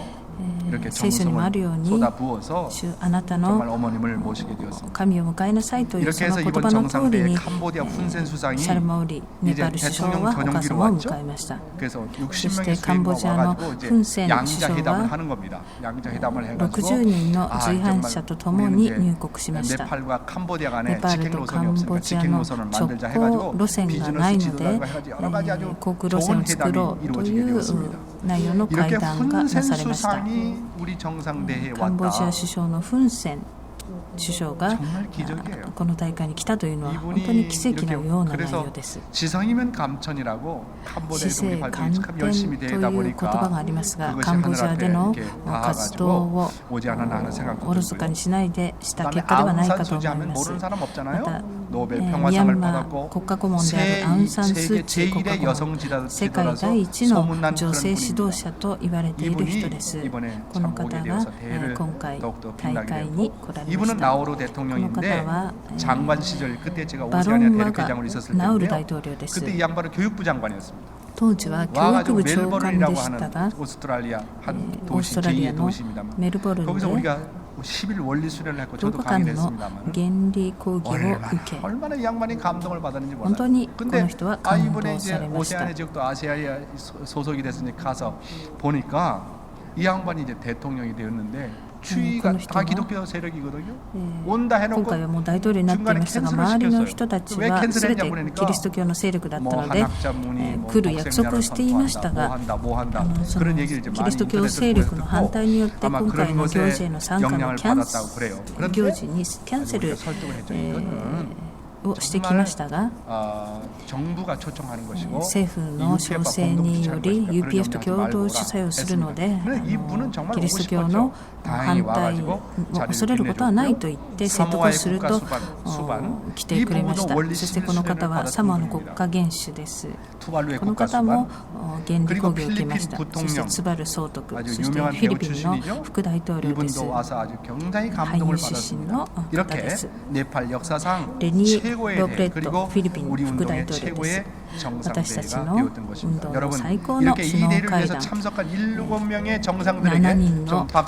이렇게 聖書にもあるよう 정성을 に 쏟아부어서 主あなた 정말 の 어머님을 모시게 되었습니다. 神を迎えなさいという 이렇게 その 해서 言 이번 葉の通り 정상회의 に 캄보디아 훈센 수상이 シャルマウリネパール首相はお母様を迎えました。 그래서 そして 60명의 カンボ 수행과 ジアの 와가지고 이제 フン・セン首相 양자회담을 は 하는 겁니다. 양자회담을 해가지고 60人の 아, 随伴者とともに 정말 入国しました。 네팔과 캄보디아 간에 ネパール 직행 と 노선이 カン 없으니까 ボジア 직행 の 노선을 直 만들자 行 해가지고 路線がない 비즈니스 ので 지도자가 해가지고 여러 가지 아주 航空路線 좋은 を作ろ 회담이 うと 이루어지게 いう 되었습니다. 内容の 이렇게 会談がな 훈센 されました。 수상이 우리 정상대회에 カンボジア 왔다. 首相のフン・セン首相が 정말 기적이에요. この大会に来たというのは本当 이분이 に奇跡のような内 그래서 容です。 지성이면 감천이라고 캄보디아에도 姿 우리 勢 발전이 観 참 点 열심히 とい 되다 う言葉 보니까 がありますが、 그것이 カンボジア 하늘 で 앞에 の 이렇게 活動 닿아가지고 を 오지 않았나 하는 생각도 おろそか 들고요. にしないでした結 그다음에 果ではないか 아웅산 と思い 수지하면 ます。 모르는 사람 ま 없잖아요. た 노벨 ミャ 평화상을 ンマー 받았고 国家顧問であるアウン・サン・スーチー国 제1의 家顧問、 여성 世界 지도자라서 第一の 소문난 女 그런 性指導 분입니다. 者と言われている人です。 이번에 この 참 方 오게 が 되어서 대회를 今回 더욱더 大 빛나게 会 됐고 に来られま 이분은 した。 나우루 この 대통령인데 方は 장관 시절 그때 제가 バロ 오세아니아 ンマ 대륙회장으로 が 있었을 ナウル 때인데요. 大統領です。 그때 이 양반은 교육부 장관이었습니다. 当時は教育 와가지고 部長官で 멜버른이라고 したが 하는 오스트랄리아 한 オー 도시 ストラリア 제2의 の 도시입니다만 メルボルン 거기서 で 우리가 10일 원리 수련을 했고 10 저도 日間の 강의했습니다만 原理講義を受け 얼마나 이 양반이 감동을 받았는지 本当 몰라요. にこ 근데 の人は 아 感 이번에 動 이제 されました。 오세아니아 지역도 아시아에 소속이 됐으니까 가서 보니까 이 양반이 이제 대통령이 되었는데 추위가 다 기독교 세력이거든요. 온다 今 해놓고 回はもう大統領になっていましたが、周りの人たちは全てキリスト教の勢力だったので、来る約束をしていましたが、そのキリスト教勢力の反対によって今回の行事への参加のキャンセル行事にキャンセルをしてきましたが、 정부가 초청하는 것이고 政府の要請により UPF と共同主催をするので、キリスト教の反対を恐れることはないと言って説得をすると来てくれました。そしてこの方はサモアの国家元首です。この方も原理講義を受けました。そしてツバル総督、そしてフィリピンの副大統領です。俳優出身の方です。レニー・ロブレット、フィリピン副大統領です。私たちの運動の最高の首脳会談、7人の国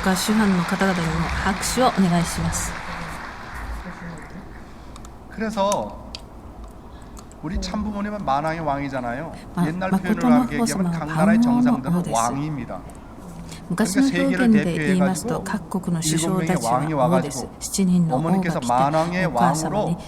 家主犯の方々にも拍手をお願いします。 그래서 우리 참부모님은 만왕의 왕이잖아요. 옛날 표현으로 마코토노 얘기하면 각 호소마가 나라의 방어노 정상들은 오데스. 왕입니다. 昔の表現で言いますと各国の首相たちは王です。7人の王が来てお母様に万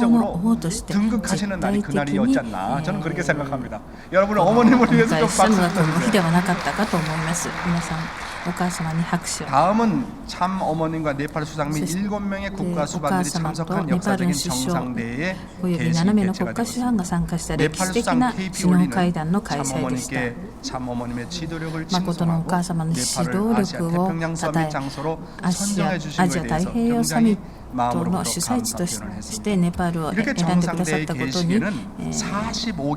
王の王として絶 등극하시는 対 날이 的 그날이었잖나. に 저는 그렇게 생각합니다. 여러분 어머님을 위해서 좀 お迎えした 박수 のがこの日 쳐주세요. ではなかったかと思います。皆さんお母様に拍手を。 다음은 참 어머님과 네팔 수상 및 7명의 국가 수반들이 참석한 역사적인 정상대회의 および7名の 개최가 国家主 되었습니다. 犯が参加した歴 네팔 史的 수상 な首 KP 脳会談の 올리는 開催でした。 참 어머님의 지도력을 誠のお 칭송하고 母様の指導 네팔을 아시아 力を 태평양 称 서밋 え、 장소로 アジア 선정해 주신 太 것에 平 대해서 洋サミ 굉장히 ット 마음으로 の主催地と 감사한 표현을 し 했습니다. てネパールを 이렇게 選んでくださっ 정상대회 たことに、 개시에는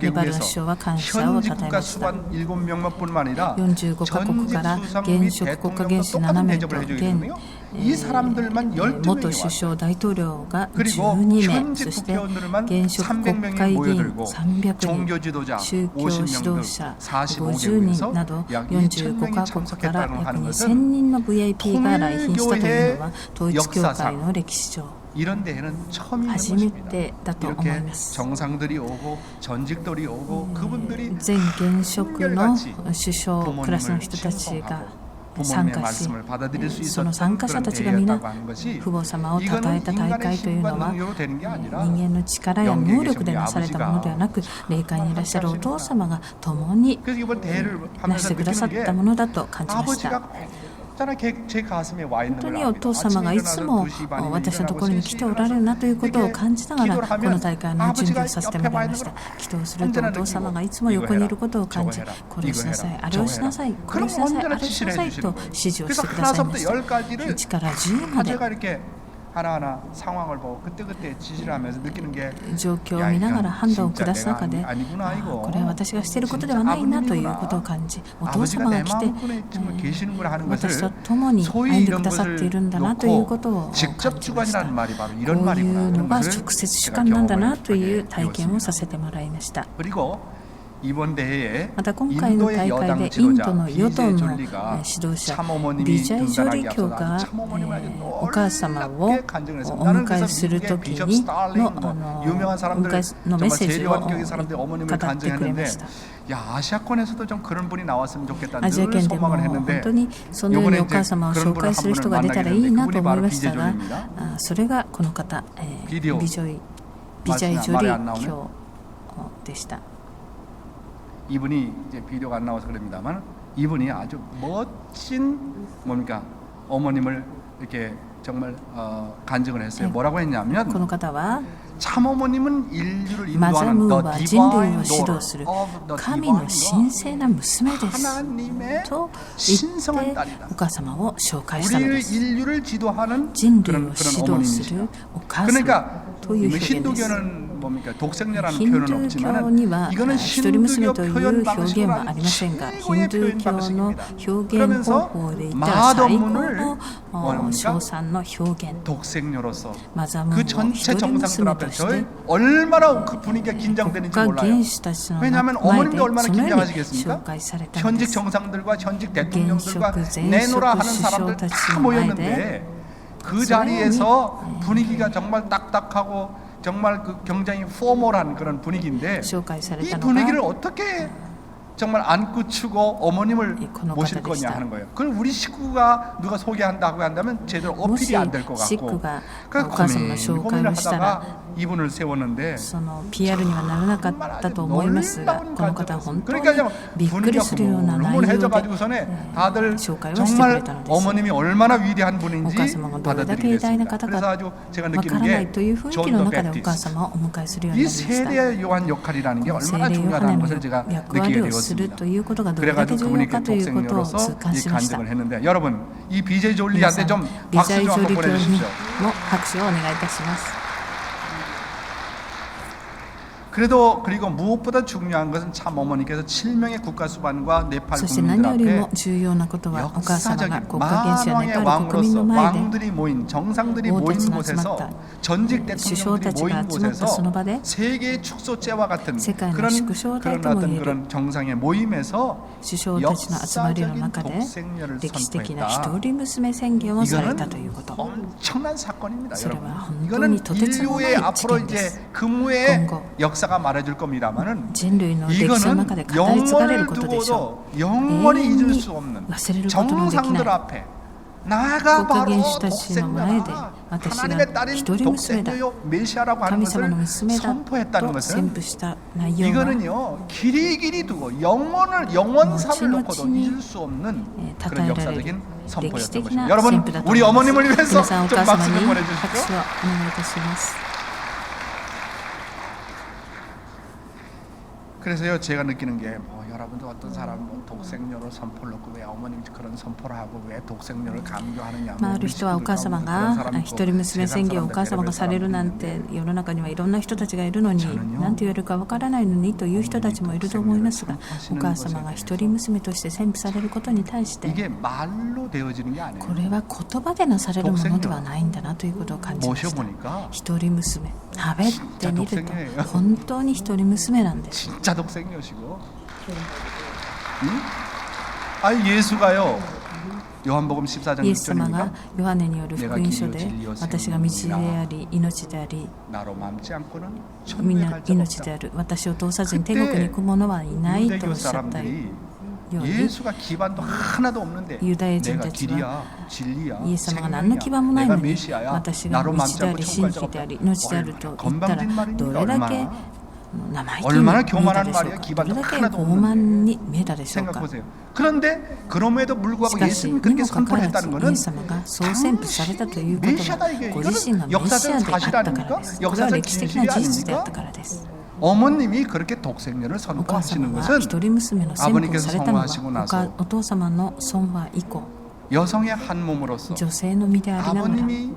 ネパールの首相は 45개국에서 感謝を 현지 たたえ 국가 ました。 수반 7명만 뿐만 아니라 45カ国から 전직 現 수상 및 職国家元 대통령도 首 똑같은 7名 대접을 と 해주거든요. 現 이 사람들만 元 12명이 首 와요. 相大統領が 그리고 12名 현지 そして 국회의원들만 現職国 300명이 会議員 모여들고 300 종교 人 지도자 宗教指 50명 導者 등 50 人な 45개국에서 ど 약 45 2,000명이 カ国から 참석했다는 約 하는 2000 것은 人の VIP が来賓したというのは統一教会 역사상 の歴史上 이런 대회는 처음 있는 初め 것입니다. てだと思い 이렇게 ます。 정상들이 오고 전직들이 오고 그분들이 全現職の首相クラスの人たちが参 부모님의 加し、 말씀을 받아들일 수 その 있었던 参加者 그런 たちが皆 대회였다고 하는 것이 父母様を称え 이거는 た大 인간의 会という 힘과 のは 능력으로 되는 게 아니라 人間の力や能力でなされたものではなく、霊界にいらっしゃるお父様が共に 그래서 이번 대회를 なし 하면서 てくださっ 느끼는 た 게 ものだと感じました。 아버지가 언제나 제 가슴에 와 있는 本当 걸 にお父様がいつも私のところに来ておられるなということを感じながらこの大会の準備をさせてもらいました。祈祷するとお父様がいつも横にいることを感じ、これをしなさい、あれをしなさい、これをしなさい、あれをしなさいと指示をしてくださいました。1から10まで 제가 이렇게 하나하나 상황을 보고 그때그때 지시를 하면서 느끼는 게 状況を見ながら判断を下す中で、 아니구나 이거 これは私がしていることではないなということを感じ、お父様が来て 계시는구나 하는 私と 것을 共に歩 소위 んでく 이런 ださっているんだなということを 직접 感じました。 주관이라는 말이 바로 こ 이런 うい 말이구나 うの 하는 が 것을 直接主 제가 観なんだな 경험을 という 하게 体験をさ 되었습니다. せてもらいました。 그리고 이번 대회에 また今回の 인도의 大会 여당 でイン 지도자 ドの与党の 비제졸리가 指導者 참어머님이 ビジャイ・ジョ 등단하기 リ教 앞서서 が 참어머님을 아주 お母様を 놀랍게 간증을 お 했습니다. 나는 迎え 그래서 する 미국의 とき 비숍 に 스탈링 の 뭐 유명한 お 사람들 迎えのメッ 정말 セージを 세례관교회 사람들 語 어머님을 ってくれ 간증했는데 ました。 야 아시아권에서도 좀 그런 분이 나왔으면 좋겠다 アジア 늘 圏でも 소망을 本 했는데 当にそのように 이번에 お母 이제 様を 그런 紹 분을 介 한 する 분을 人が出た 만나게 らいい 됐는데 なと 그분이 思い 바로 ましたが 비제졸리입니다. それがこの方、ビデオビジャイ・ジョ 말이 リ 안 나오네. 教でした。 이분이 이제 비디오가 안 나와서 그럽니다만 이분이 아주 멋진 뭡니까 어머님을 이렇게 정말 간증을 했어요. 네. 뭐라고 こ 했냐면 の方は 참어머님은 인류를 マザ 인도하는 ムー the は人類を divine 指 daughter 導する of the 神 divine の神聖な娘です 하나님의 と言 신성한 って 딸이다. お母様を紹介したの 우리 です。 인류를 지도하는 人類を 그런 指導す 어머님이시다. るお母様 그러니까 という 이 表現です。 힌두교는 뭡니까 독생녀라는 ヒンド 표현은 ゥー教 없지만 には 이거는 一人娘 힌두교 という 표현 表現はあ 방식으로 りませんが、ヒン 최고의 ドゥー 표현 教の 방식입니다. 表現方 그러면서 法で言ったら最高 마더문을 の 뭡니까? 称賛の表現。 독생녀로서 マザム 그 ーを 전체 一人 정상들 娘 앞에 とし 저희 て 얼마나 그 분위기가 긴장되는지 国家 몰라요. 元首たちの 왜냐하면 前 어머님도 で 얼마나 そのように 긴장하시겠습니까? 紹介されたので 현직 す。 정상들과 현직 대통령들과 現職 내노라 前 하는 職 사람들 首相たち 다 の前で 모였는데 그 そのように 자리에서 분위기가 정말 딱딱하고 정말 그 굉장히 포멀한 그런 분위기인데 紹介され 이 たの 분위기를 が 어떻게 정말 안고 추고 어머님을 이この 모실 方でした。 거냐 하는 거예요. 그걸 우리 식구가 누가 소개한다고 한다면 제대로 もし 어필이 안 될 것 シッ 같고 クがお 그러니까 母様の紹介 고민을 をしたら 하다가 이분을 세웠는데 その PR にはならなかったと思いますが、この方は本当に 그러니까 びっくりするような内容で 흐물해져가지고서는 다들 紹介をしてくれ 정말 たのです。 어머님이 얼마나 위대한 お 분인지 母様がどれだけ 받아들이게 偉大な 됐습니다. 方 그래서 か 아주 제가 わ 느끼는 からない 게 という雰囲気 존 の 더 中でお母 베프티스트 様をお迎えするように 이 なりました。 세례 요한 역할이라는 게 聖 얼마나 霊ヨハ 중요하다는 ネ 것을 の 제가 役 느끼게 割をする 되었습니다. ということがどれだけ 그래가지고 重要 그분에게 かということを 독생녀로서 痛感 이 しました。 간증을 했는데 여러분 이 BJ 皆 졸리한테 さ 좀 ん、ビジ 박수 ャイ 좀 ジョ 한번 リ教に 보내주십시오. も拍手をお願いいたします。 그래도 그리고 무엇보다 중요한 것은 참 어머니께서 7명의 국가수반과 네팔 そして何より 국민들 も 앞에 重要なことはお母様が 역사적인 国家元首やネ 만왕의 パール国民 왕으로서 の前で 왕들이 모인 정상들이王た 모인 ちの集まっ 곳에서 た 전직 首相た 대통령들이 ちが 모인 集まったそ 곳에서 の場で 세계의 축소제와 같은 世界の 그런 縮小体 그런 とも 어떤 言える 그런 정상의 모임에서 首相たちの集まりの中で 독생녀를 歴史的な 선포했다. 一人娘宣言をされたということ。 엄청난 사건입니다, 그래요. 여러분. 완전히 이거는 도대체모나이 인류의 앞으로 이제 지경이었어요. 근무의 공고. 역사가 말해줄 겁니다만은 人類の歴史の 이거는 中で語り継がれる 영원을 ことでしょ 두고도 영원히 잊을永遠に 수 없는 忘れることのできない 정상들 앞에 나가 国家 바로 元首たちの前で 독생자다 私が 하나님의 딸인 一人娘だ 독생자요 메시아라고 하는 神様の 것을 娘だ 선포했다는 と 것은 宣布した内容は 이거는요 길이 두고 영원삼을 놓고도後々に 잊을 수 없는 称 그런 えられる 역사적인 歴史 선포였던 的 것입니다. な 여러분 宣布だと思 우리 います。 어머님을 위해서 皆さんお 좀 母様 박수 に 좀 拍 보내주십시오. 手をお願いいたします。 그래서요 제가 느끼는 게 뭐 여러분들 어떤 사람은 뭐 독생녀를 선포를 놓고 왜 어머님 그런 선포를 하고 왜 독생녀를 강조하느냐 まあ、ある人はお母様が一人娘宣言をお母様がされるなんて世の中にはいろんな人たちがいるのに何て言えるかわからないのにという人たちもいると思いますが、お母様が一人娘として宣布されることに対して 이게 말로 되어지는 게 こ 아니에요. れは言葉でなされるものではないんだなということを感じました。 모셔보니까 一人娘食べてみると本当に一人娘なんです。 진짜 독생녀시고 응? 아 예수가요 요한복음 14장 イエス様 6절입니까? がヨハネによる福音書で私が道であり命であり 나로 맘지 않고는 みん 천국에 な 갈 자가 命で 없다. ある私を通さずに天国に行く者はいないとお 유대교 っしゃったよ 사람들이 うに 예수가 기반도 하나도 없는데 유다인들 내가 자체가 길이야 진리야 イエス様が何の基盤もない 내가 のに 메시아야 私が 나로 道 맘지 であ 않고 り 천국 真 갈 자가 理であ 없다. り命であると言ったら 건방진 ど 말입니다. れだけ 얼마나 生意気に 얼마나 見えた 교만한 でしょう 말이야. か。 기반도 どれだけ 하나도 傲 없는데 慢に見えたでしょう 생각 か。 보세요. 그런데 그럼에도 불구하고 しかし 예수님이 に 그렇게 もかかわらず 선포했다는 イ 것은 エス様がそう宣布されたということ 메시아다 は 이게 ご自身がメシア 역사적 であっ 사실 たから 아닙니까? です。これは 역사적 歴史的な 진실이 事実であった 아닙니까? からです。 어머님이 그렇게 독생녀를 お母 선포하시는 様は 것은 一人娘の宣布を 아버님께서 されたのは 성화하시고 나서 お父様の存和以降 여성의 한 몸으로서 女性の身でありながら 아버님이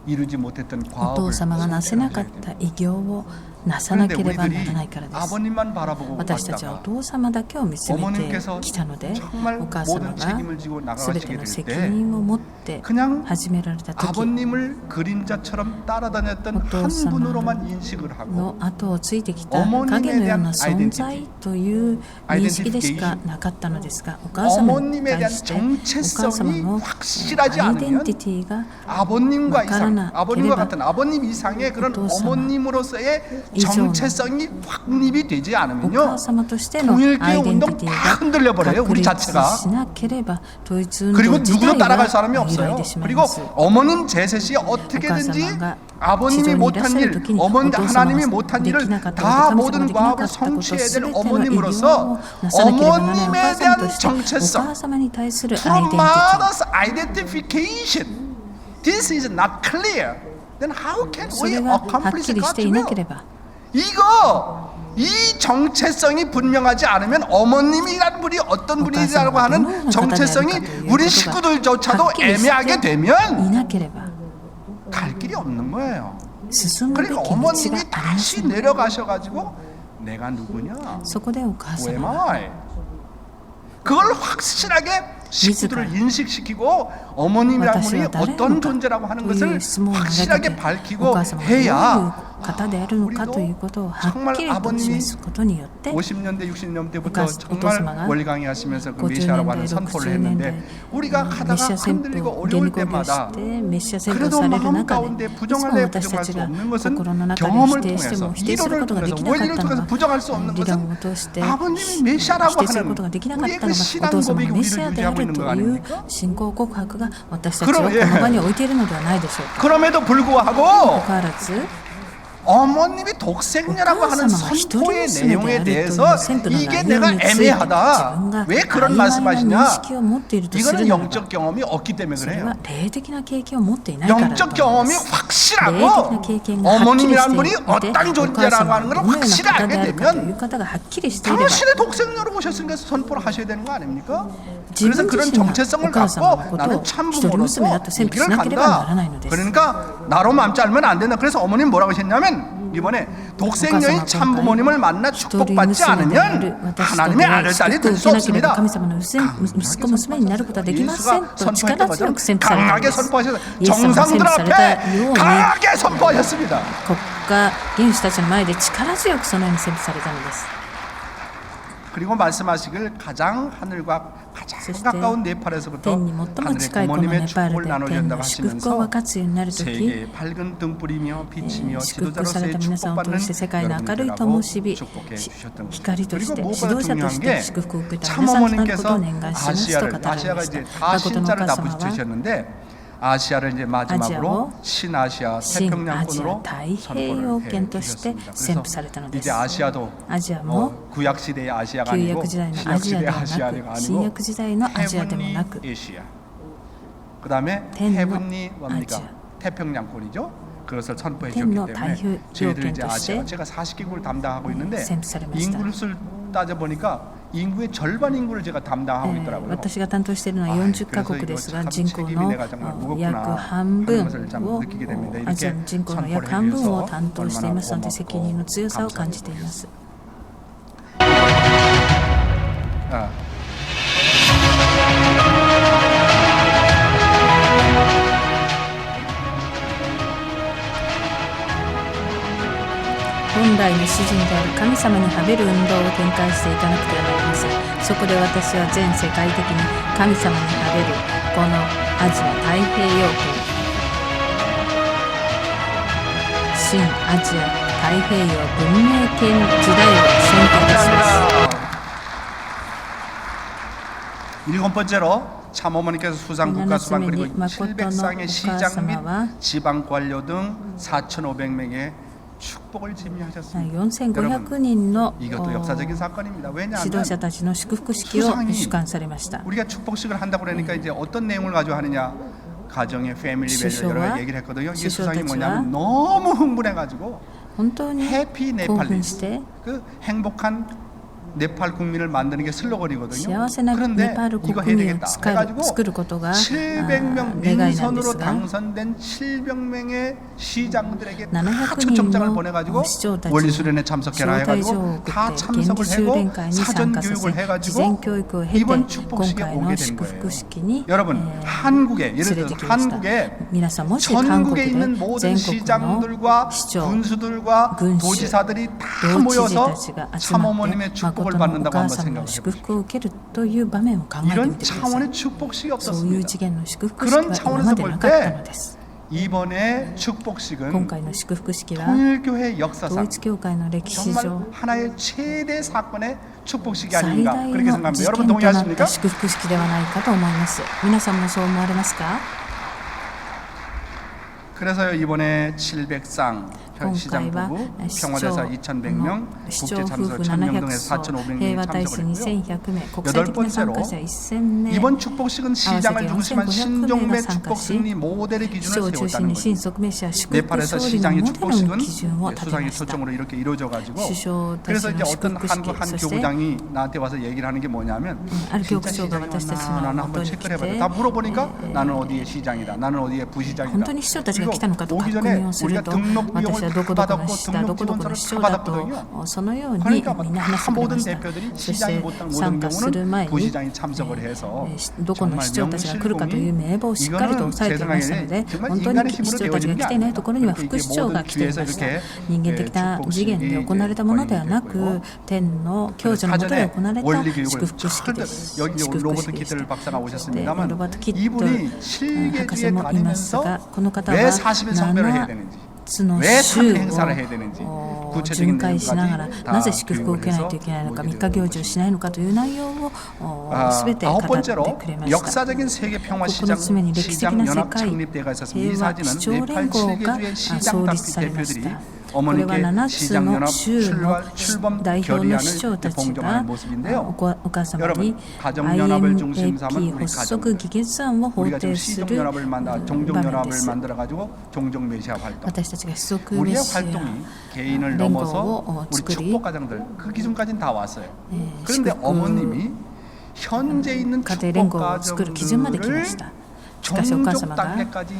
이루지 못했던 お父 과업을 様がなせなかっ 성취하셔야 돼요. た偉業をなさなければならないからです。 아버님만 바라보고 私たちはお 왔다가 父様だけを見つめて 어머님께서 きたので、 정말 お母様 모든 が 책임을 지고 全 나가시게 ての 될 責 때 任を持って 그냥 始められた時 아버님을 그림자처럼 따라다녔던 한 어떤 분으로만 인식을 の 하고 後をついてきた 어머님에 影のような 대한 存在という認識でしかなかったのですが、お母様に 어머님에 対 대한 してお母様 정체성이 の 확실하지 アイデン 않으면 ティティが 아버님과 이상, 마카라나 아버님과 게레바 같은 아버님 이상의 그런 어떠사마 어머님으로서의 이전 정체성이 확립이 되지 お 않으면요 母様としての 통일교회 アイデンティ 운동 ティ 다 が 흔들려 버려요. 確 우리 立 자체가. しなければ統一運 그리고 動自 누구도 体 따라갈 사람이 が揺らい 없어요. でしまい 그리고 ます。 어머님 제셋이 어떻게든지 아버님이 못한 일, 어머니 하나님이 못한 일을 다 모든 과업을 성취해야 될 어머님으로서 어머님에 대한 정체성, tremendous identification. This is not clear. Then how can そ we れがはっ accomplish きりしていなけ God's れ will? ば 이거 이 정체성이 분명하지 않으면 어머님이란 분이 어떤 분이라고 하는 정체성이 우리 식구들조차도 애매하게 되면 いなければ 갈 길이 없는 거예요. 進むべき 그러니까 道が 어머님이 ありませ 다시 ん。 내려가셔가지고 내가 누구냐? そこでお母 Who am 様が I? 그걸 확실하게 식구들을 인식시키고 어머님이란 분이 어떤 존재라고 하는 という 것을 質問を投げか 확실하게 け、お 밝히고 母様がどういう 해야 方であるのかということをはっきりと示すことによって 50년대 60년 때부터 어떠- 정말 어떠스마가 원리 강의하시면서 그 50 메시아라고 하는 년대, 선포를 60 했는데 년대 우리가 メ 하다가 シア旋 흔들리고 風 어려울 言語を 때마다 してメシア旋風 그래도 される 마음 中で 가운데 いつも 부정할래 私た 부정할 ち 수 が 없는 것은 心の中で 경험을 否定して 통해서 も否定する 이론을 ことがで 통해서 きなかっ 원리를 たの 통해서 は 부정할 수 없는 理論 것은 を通して 아버님이 메시아라고 否定する 하는 ことができなかっ 우리의 た 그 のがお 신앙 父様 고백이 がメ 우리를 シアであ 유지하고 る 있는 거 という 아닙니까? 信仰告白が私たちを 그럼 こ 예 の場に置いているのではないでしょうか。 그럼에도 か 불구하고 かわらず 어머님이 독생녀라고 하는 선포의 내용에 대해서 이게 내가 애매하다. 왜 그런 말씀하시냐? 이거는 영적 경험이 없기 때문에 그래요. 영적 경험이 확실하고 어머님이란 분이 어떤 존재라고 하는 걸 확실히 알게 되면 당신의 독생녀로 오셨으니까 선포를 하셔야 되는 거 아닙니까? 그래서 그런 정체성을 갖고 나는 참부모로서 이 길을 간다. 그러니까 나로 맘 짜면 안 된다. 그래서 어머님 뭐라고 하셨냐면 이번에 독생녀인 참부모님을 만나 축복받지 않으면 하나님의 아들딸이 될 수 없습니다. 예수가 선포했던 것처럼 강하게 선포하셔서 정상들 앞에 강하게 선포하셨습니다. 国家元首たちの前で力強くそのように宣布されたのです。 그리고 말씀하시길 가장 하늘과 가장 가까운 네팔에서부터 天に最も 하늘의 近いこの 부모님의 ネパール 축복을 で天 나누려다고 の祝福を 하시면서 分かつようになるとき、 세계에 밝은 등불이며 빛이며 祝福さ 지도자로서의 れた皆さんを通 축복받는 して世界の明るい灯 여러분들이라고 火、 축복해 주셨던 것입니다. 光とし 그리고 て指 무엇보다 導者と 중요한 して 게 祝福を受けた皆さんとなることを 참어머님께서 念願しますと語られま 아시아가 した。 이제 다 誠のお 신자를 母 다 様は 붙이셨는데 아시아를 이제 마지막으로 신아시아 新アジア 태평양권으로 太平洋 선포를 圏として 해주셨습니다. 宣 그래서 布されたので 이제 す。 아시아도 アジアも 구약 시대의 아시아가 旧 아니고 約時代のア 신약 ジアで 시대의 はな 아시아가 く、新 아니고 約時代のアジアでもなく、 헤븐리 에시아. 그다음에 텐노 헤븐리 뭡니까? 아시아. 태평양권이죠. 그것을 선포해 텐노 주셨기 때문에 다이효 저희들 이제 요견 아시아 도시에 제가 40개국을 담당하고 있는데 샘사르마시다. 인구를 따져 보니까 인구의 절반 인구를 제가 담당하고 있더라고요. 私が担当しているのは40カ国ですが、人口の約半分をアジアの人口の約半分を担当していますので、責任の強さを感じています。 本来の主人である神様にはべる運動を展開していかなくてはなりません。そこで私は全世界的に神様にはべるこのアジア太平洋圏、新アジア太平洋文明圏時代を宣言いたします。 일곱 번째로 참어머니께서 수상국가 수반 그리고 700상의 시장 및 지방 관료 등 4,500명의 축복을 지미하셨습니다. 4500人の 이것도 역사적인 사건입니다. 指導 왜냐하면 者たちの祝福式を主管されました。 우리가 축복식을 한다고 그러니까 이제 어떤 내용을 가지고 하느냐 가정의 패밀리 밸류 여러 가지 얘기를 했거든요. 이 수상이 뭐냐면 너무 흥분해가지고 本当に 해피 興奮 네팔리 して 그 행복한 네팔 국민을 만드는 게 슬로건이거든요. 幸せなネ 그런데 パール 이거 国 해야 民を 되겠다 作る 해가지고 ことが 700명 願いなんで 민선으로 すが 당선된 700명의 시장들에게 다 700 초청장을人の 보내가지고 市長たち 원리 수련회 참석해라 招待状 해가지고 を送って 다 現地 참석을 修 하고 練会に参 사전 加さ 교육을 せ事前 해가지고 教育を経て 이번 今 축복식에 回 오게 の 된 祝 거예요. 福式に 여러분 한국에 예를 連れて 들어서 きました 한국에 皆さんもし韓 전국에 国で 있는 모든 全国の 시장들과 市長 군수들과 군수, 도지사들이 다 道知事 모여서 たちが集まって 참어머님의 誠 축복을 のお 받는다고 母 한번 様の 생각을 祝 해보십시오. 福を受けるという場面を考えてみ 이런 てください。 차원의 축복식이 そういう 없었습니다. 次元の祝福式 그런 は今 차원에서 まで 볼 なかったの 때 です。 이번에 今 축복식은 回の祝福式は 통일교회 統 역사상 一教会の歴史 정말 上 하나의 최대 사건의 축복식이 最 아닌가 大 그렇게 の 생각합니다. 事 여러분 件となっ 동의하십니까? た祝福式ではないかと思います。皆さんもそう思われますか？ 그래서요 이번에 700상 今 시장 回は 부부 市 평화대사 長 2,100명 市長 국제 夫 참석 婦 1,000명 700 등에서 層 4,500명이 平和大使 참석을 했고요. 2100名国際的な参加者1000名 이번 축복식은 시장을 아버지 중심한 4500 신종매 명의 축복 승리 모델의 市 기준을 長を中心 세웠다는 に新 거죠. 側メシア祝福 네팔에서 勝利の 시장의 モデルの 축복식은 基準を立て 수상의 ました。 초청으로 이렇게 이루어져가지고 首相たち 그래서 이제 の 어떤 祝福 한국 式 한 そして 교구장이 나한테 와서 얘기를 하는 게 뭐냐면 ある教 진짜 区長が私たち 시장이었나 の 나는 元 한번 に来 체크를 て 해봐야 돼. 다 물어보니까 나는 어디의 시장이다 나는 어디의 本 부시장이다. 当に市長たちが来たのかと 오기 確 전에 認をする 우리가 と 등록 私 비용을 は 다 どこどこの 받았고 市だど 등록 こどこ 지원서를 の市 다 長だと 받았거든요. そのように 그러니까 みんな話してくれ 모든 ました。 대표들이 そし 시장이 て 못한 参 모든 加する 경우는 前に 부시장이 참석을 해서 どこの市長たちが来るかという名簿をしっかりと 이거는 押さえ 제 ていましたの 생각에 で 정말 本当 인간의 に市 힘으로 長たちが 되어지는 게 来ていないところには 아니라 副市長が来ていました。人間的な次元で行われたものではなく天の教授のもとで行われた 원리 祝 교육을 福式です。 여기 祝福 로버트 式でし 키틀 た。 박사가 で 오셨습니다만 ロバート・キッド 이분이 博 실계주에 士もいます 다니면서 が、この方 왜 は 40일 성배를 해야 7 되는지 つの 왜 週 3 행사를 해야 を 되는지 巡 구체적인 回しながら 내용까지 な 다 ぜ祝福を受けないといけないのか、3日行事をしないのかという内容をすべて語 아홉 って 번째로 くれました。 역사적인 세계 평화 9 시장 つ目に歴史的な世 연합 界 창립대가 있었습니다. 이 平和基 사진은 調連 네팔 合が 7개주의 시장 創立されまし 대표들이 た。これは 어머니께 7つ 시장 の 연합 州の 출범 代表の市長 결의안을 たち 봉정하는 が 모습인데요. お母様に 여러분 가정연합을 중심 삼은 IMAP 우리 発 가정 足議決案を法 우리가 지금 定する 시종연합을 만나 場面で 종종연합을 す。 만들어 가지고 종종 메시아 활동 私たちが出足メ 우리의 シア 활동이 개인을 連合 넘어서 を 우리 作り 축복 가정들 그 기준까지는 다 왔어요. 祝 그런데 福 어머님이 현재 있는 家庭連合 축복 を作る基準まで来ま 가정들을 した。しかしお母 종족 様が 단계까지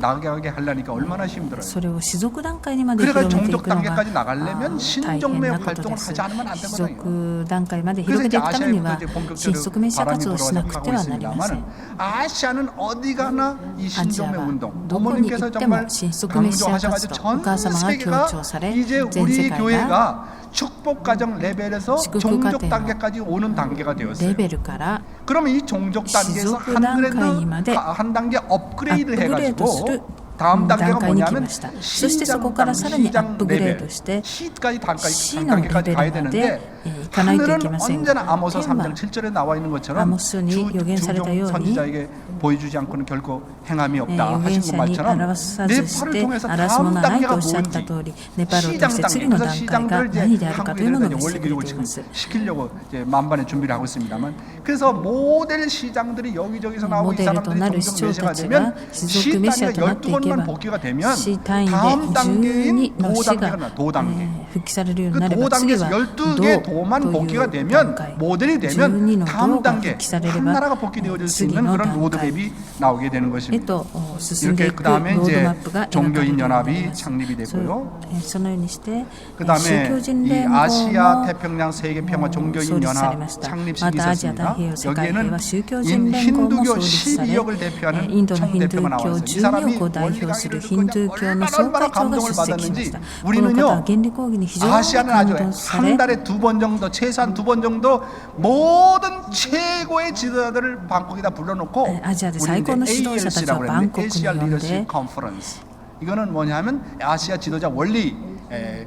나가게 하려니까 얼마나 힘들어요. それを氏族段階にまで 그래가 広めてい 종족 くのが 단계까지 나가려면 大 신종매 変なことで 활동을 す。 하지 않으면 안 氏 되거든요. 族段階まで 그래서 広げて 이제 いくために 아시아에부터 は 이제 新 본격적으로 側メシア 바람이 活動をしなく 불어가고 てはなりません。 있습니다만 아시아는 어디 가나 이 アジア 신종매 は 운동 どこに行 어머님께서 っても 정말 新側メシア活 강조하셔가지고 動、お母 전 様が強 세계가 調され、 이제 全世 우리 界が 교회가 축복 가정 레벨에서 축복 종족 가정 단계까지 오는 단계가 レ 되었어요. ベルから 그러면 이 종족 단계에서 시족 단계까지 한 단계 업그레이드 アップグレードする 해가지고 다음 段 단계가 階に来 뭐냐면 ました。そしてそこからさらにアップグレードして C까지 C のレベ 단계까지 ル 가야 ま 되는데 で行かないとい 하늘은 けません 언제나 が、 아모스 天は 3장 7절에 나와 있는 것처럼 아모스니 요견されたように 선지자에게 보여주지 않고는 결코 행함이 없다 預 하신 言者に 것처럼 表さずし 네팔을 て 통해서 表すも 다음 のはないと 단계가 おっしゃった 뭔지 通り、ネパールを通 시장 して 단계 次の 그래서 段階が 시장들을 이제 何であるかというのを 한국에는 述 이제 べて 원리 くれ 교육을 てい 지금 ます。 시키려고 이제 만반의 준비를 하고 있습니다만 그래서 모델 시장들이 여기저기서 나오고 이 モデルとな 사람들이 る市 종종 長 메시아가 たち 되면 が氏族 C メシア 단계가 となっていけば 12번만 복귀가 되면 市単位で 다음 단계인 12の 도 市が 단계가 나 도 단계 復帰されるよう 그 になれ 도 ば次 단계에서 は 12개 道 도만 とい 복귀가 う段 되면 階 모델이 12 되면 の 다음 道が 단계 復帰されれ 한 ば 나라가 복귀되어질 수 次 있는 の 그런 段階 로드맵이 나오게 되는 へ 것입니다. と進んで 이렇게 い 그 くロ 다음에 ードマ 이제 ップが描かれるよう 종교인 になり 연합이 ます。 창립이 そ 됐고요. そのようにして 그 宗 다음에 教人 이 連合 아시아 も 태평양 세계 평화 創 종교인 立され 연합 ました。 창립식이 またアジア太 있었습니다. 平洋世界平 여기에는 和宗教人連合も 힌두교 創立され、 12역을 대표하는 インドのヒンドゥ 총대표가 ー教 나왔어요. 이 12 사람이 億を代 원리 表する 강의를 ヒンドゥー教の総 얼마나 会長が 감동을 出席しました。 받았는지 この方は 우리는요 原理講義に非常に 아시아는 感 아주 動さ 한 れ、 달에 2번 정도 최소한 2번 정도 모든 최고의 지도자들을 방콕에다 불러놓고 アジアで 우리 最高の 이제 指導者たちを ALC라고 バン 그랬는데 コクに ASEAN 呼んで 리더십 컨퍼런스 이거는 뭐냐면 아시아 지도자 원리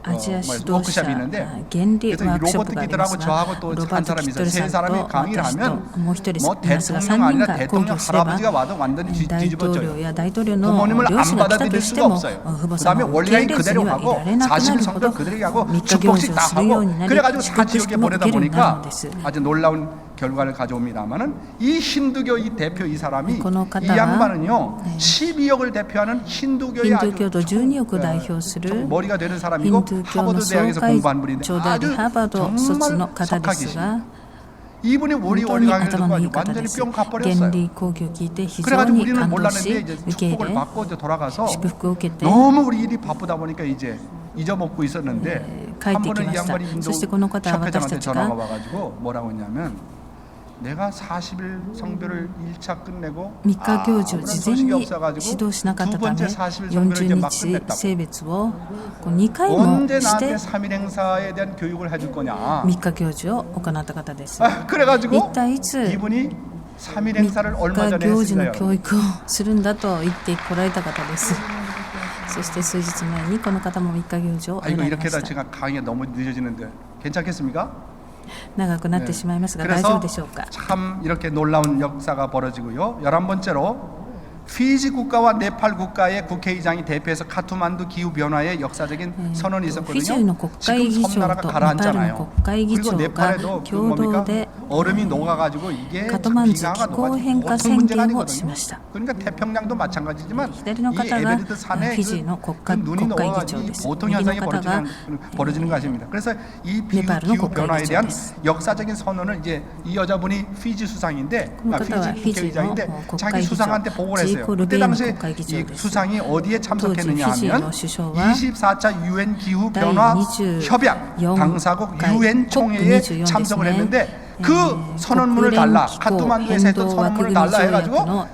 アジア指導者 워크숍이 있는데 原理 그래서 ワ 이 ークショッ 로버트 プがありま 기들하고 すが、 저하고 또 ロバ 한 ート・キ 사람이 ット 있어요. ル 세 さん 사람이 と 강의를 私と 하면 もう一人 뭐 いますが、 대통령 3人 아니라 が講 대통령 義をすれば、 할아버지가 와도 완전히 大統 뒤집어져요. 領や大統領の 부모님을 両 안 親が来た 받아들일 として 수가 も、 없어요. 父母 그 다음에 様を受 원리라인 け入れずに 그대로 はい 하고 られなくな 40일 るほ 성전 ど、 그대로 하고 3日行事 축복식 を 다 するよう 하고 になり、 그래가지고 祝 같이 福 이렇게 式も受 보내다 けるようになる 보니까 のです。 아주 놀라운 결과를 가져옵니다만은 이 힌두교 이 대표 이 사람이 이 양반은요 12억을 대표하는 힌두교의 아주 12億を代表する 머리가 되는 사람이고 하버드 대학에서 공부한 분인데 長であり 아주 ハーバード卒の 정말 方ですが 석학이십니다. 이분이 우리 本当に 원리 강의를 頭 듣고 のいい 아주 方で 완전히 す 뿅 原 가버렸어요. 理講義を聞いて非常 그래가지고 に 우리는 感動 몰랐는데 し 이제 受け入 축복을 れ 받고 이제 돌아가서 祝福を受けて 너무 우리 일이 바쁘다 보니까 이제 잊어먹고 있었는데 帰っ 한 てき 번은 ま 이 した 양반이 そしてこの方は私 협회장한테 たち 전화가 が 와가지고 뭐라고 했냐면 내가 40일 성별을 1차 끝내고 3日行事を 아무런 事前 소식이 に指 없어가지고 導しなかった 두 ため 번째 40일 성별을 이제 40 막 日 끝냈다고 性別を2回も 언제 して 나한테 3일 행사에 대한 교육을 해줄 거냐 3日行事を行った方です 그래가지고 一体いつ 이분이 3일 3 행사를 얼마 日 전에 行事の 했어요. 教育をするんだと言ってこられた方ですそして数日前にこの方も3日行事を 아 行 이거 いま 이렇게 し 해다 た 제가 강의가 너무 늦어지는데 괜찮겠습니까? 長くなってしまいますが大丈夫 그래서 でしょうか 참 이렇게 놀라운 역사가 벌어지고요. 11번째로 피지 국가와 네팔 국가의 국회의장이 대표해서 카투만두 기후 변화의 역사적인 선언이 フィジー 있었거든요. の国会 지금 議長 섬나라가 とネパールの 가라앉잖아요. 国会議 그리고 長が 네팔에도 그 共 뭡니까 同で 얼음이 녹아가지고 이게 カトマンズ 비가가 気候 녹아지고 変化 보통 宣 문제가 言をし 아니거든요. ました 그러니까 태평양도 마찬가지지만 左の 이 方が 에베레스트 フ 산에 ィジーの 그 国会 눈이 国会議 녹아가지고 長 이 です 보통 右の 현상이 方が 벌어지는 것입니다. 그래서 이 네팔의 기후 국회 변화에 대한 의장이었어요. 역사적인 선언을 이제 이 여자분이 피지 수상인데 그方は 피지 국회의장인데 피지의 자기 수상한테 보고를 했어요. 국회 그때 당시에 국회의장 이です 수상이 어디에 참석했느냐当時 하면 フィジーの首相は 24차 유엔 기후 第 변화 24 협약 당사국 유엔 총회에 COP24 참석을ですね 했는데 그 선언문을 달라 카트만두에서 했던 선언문을 달라 해가지고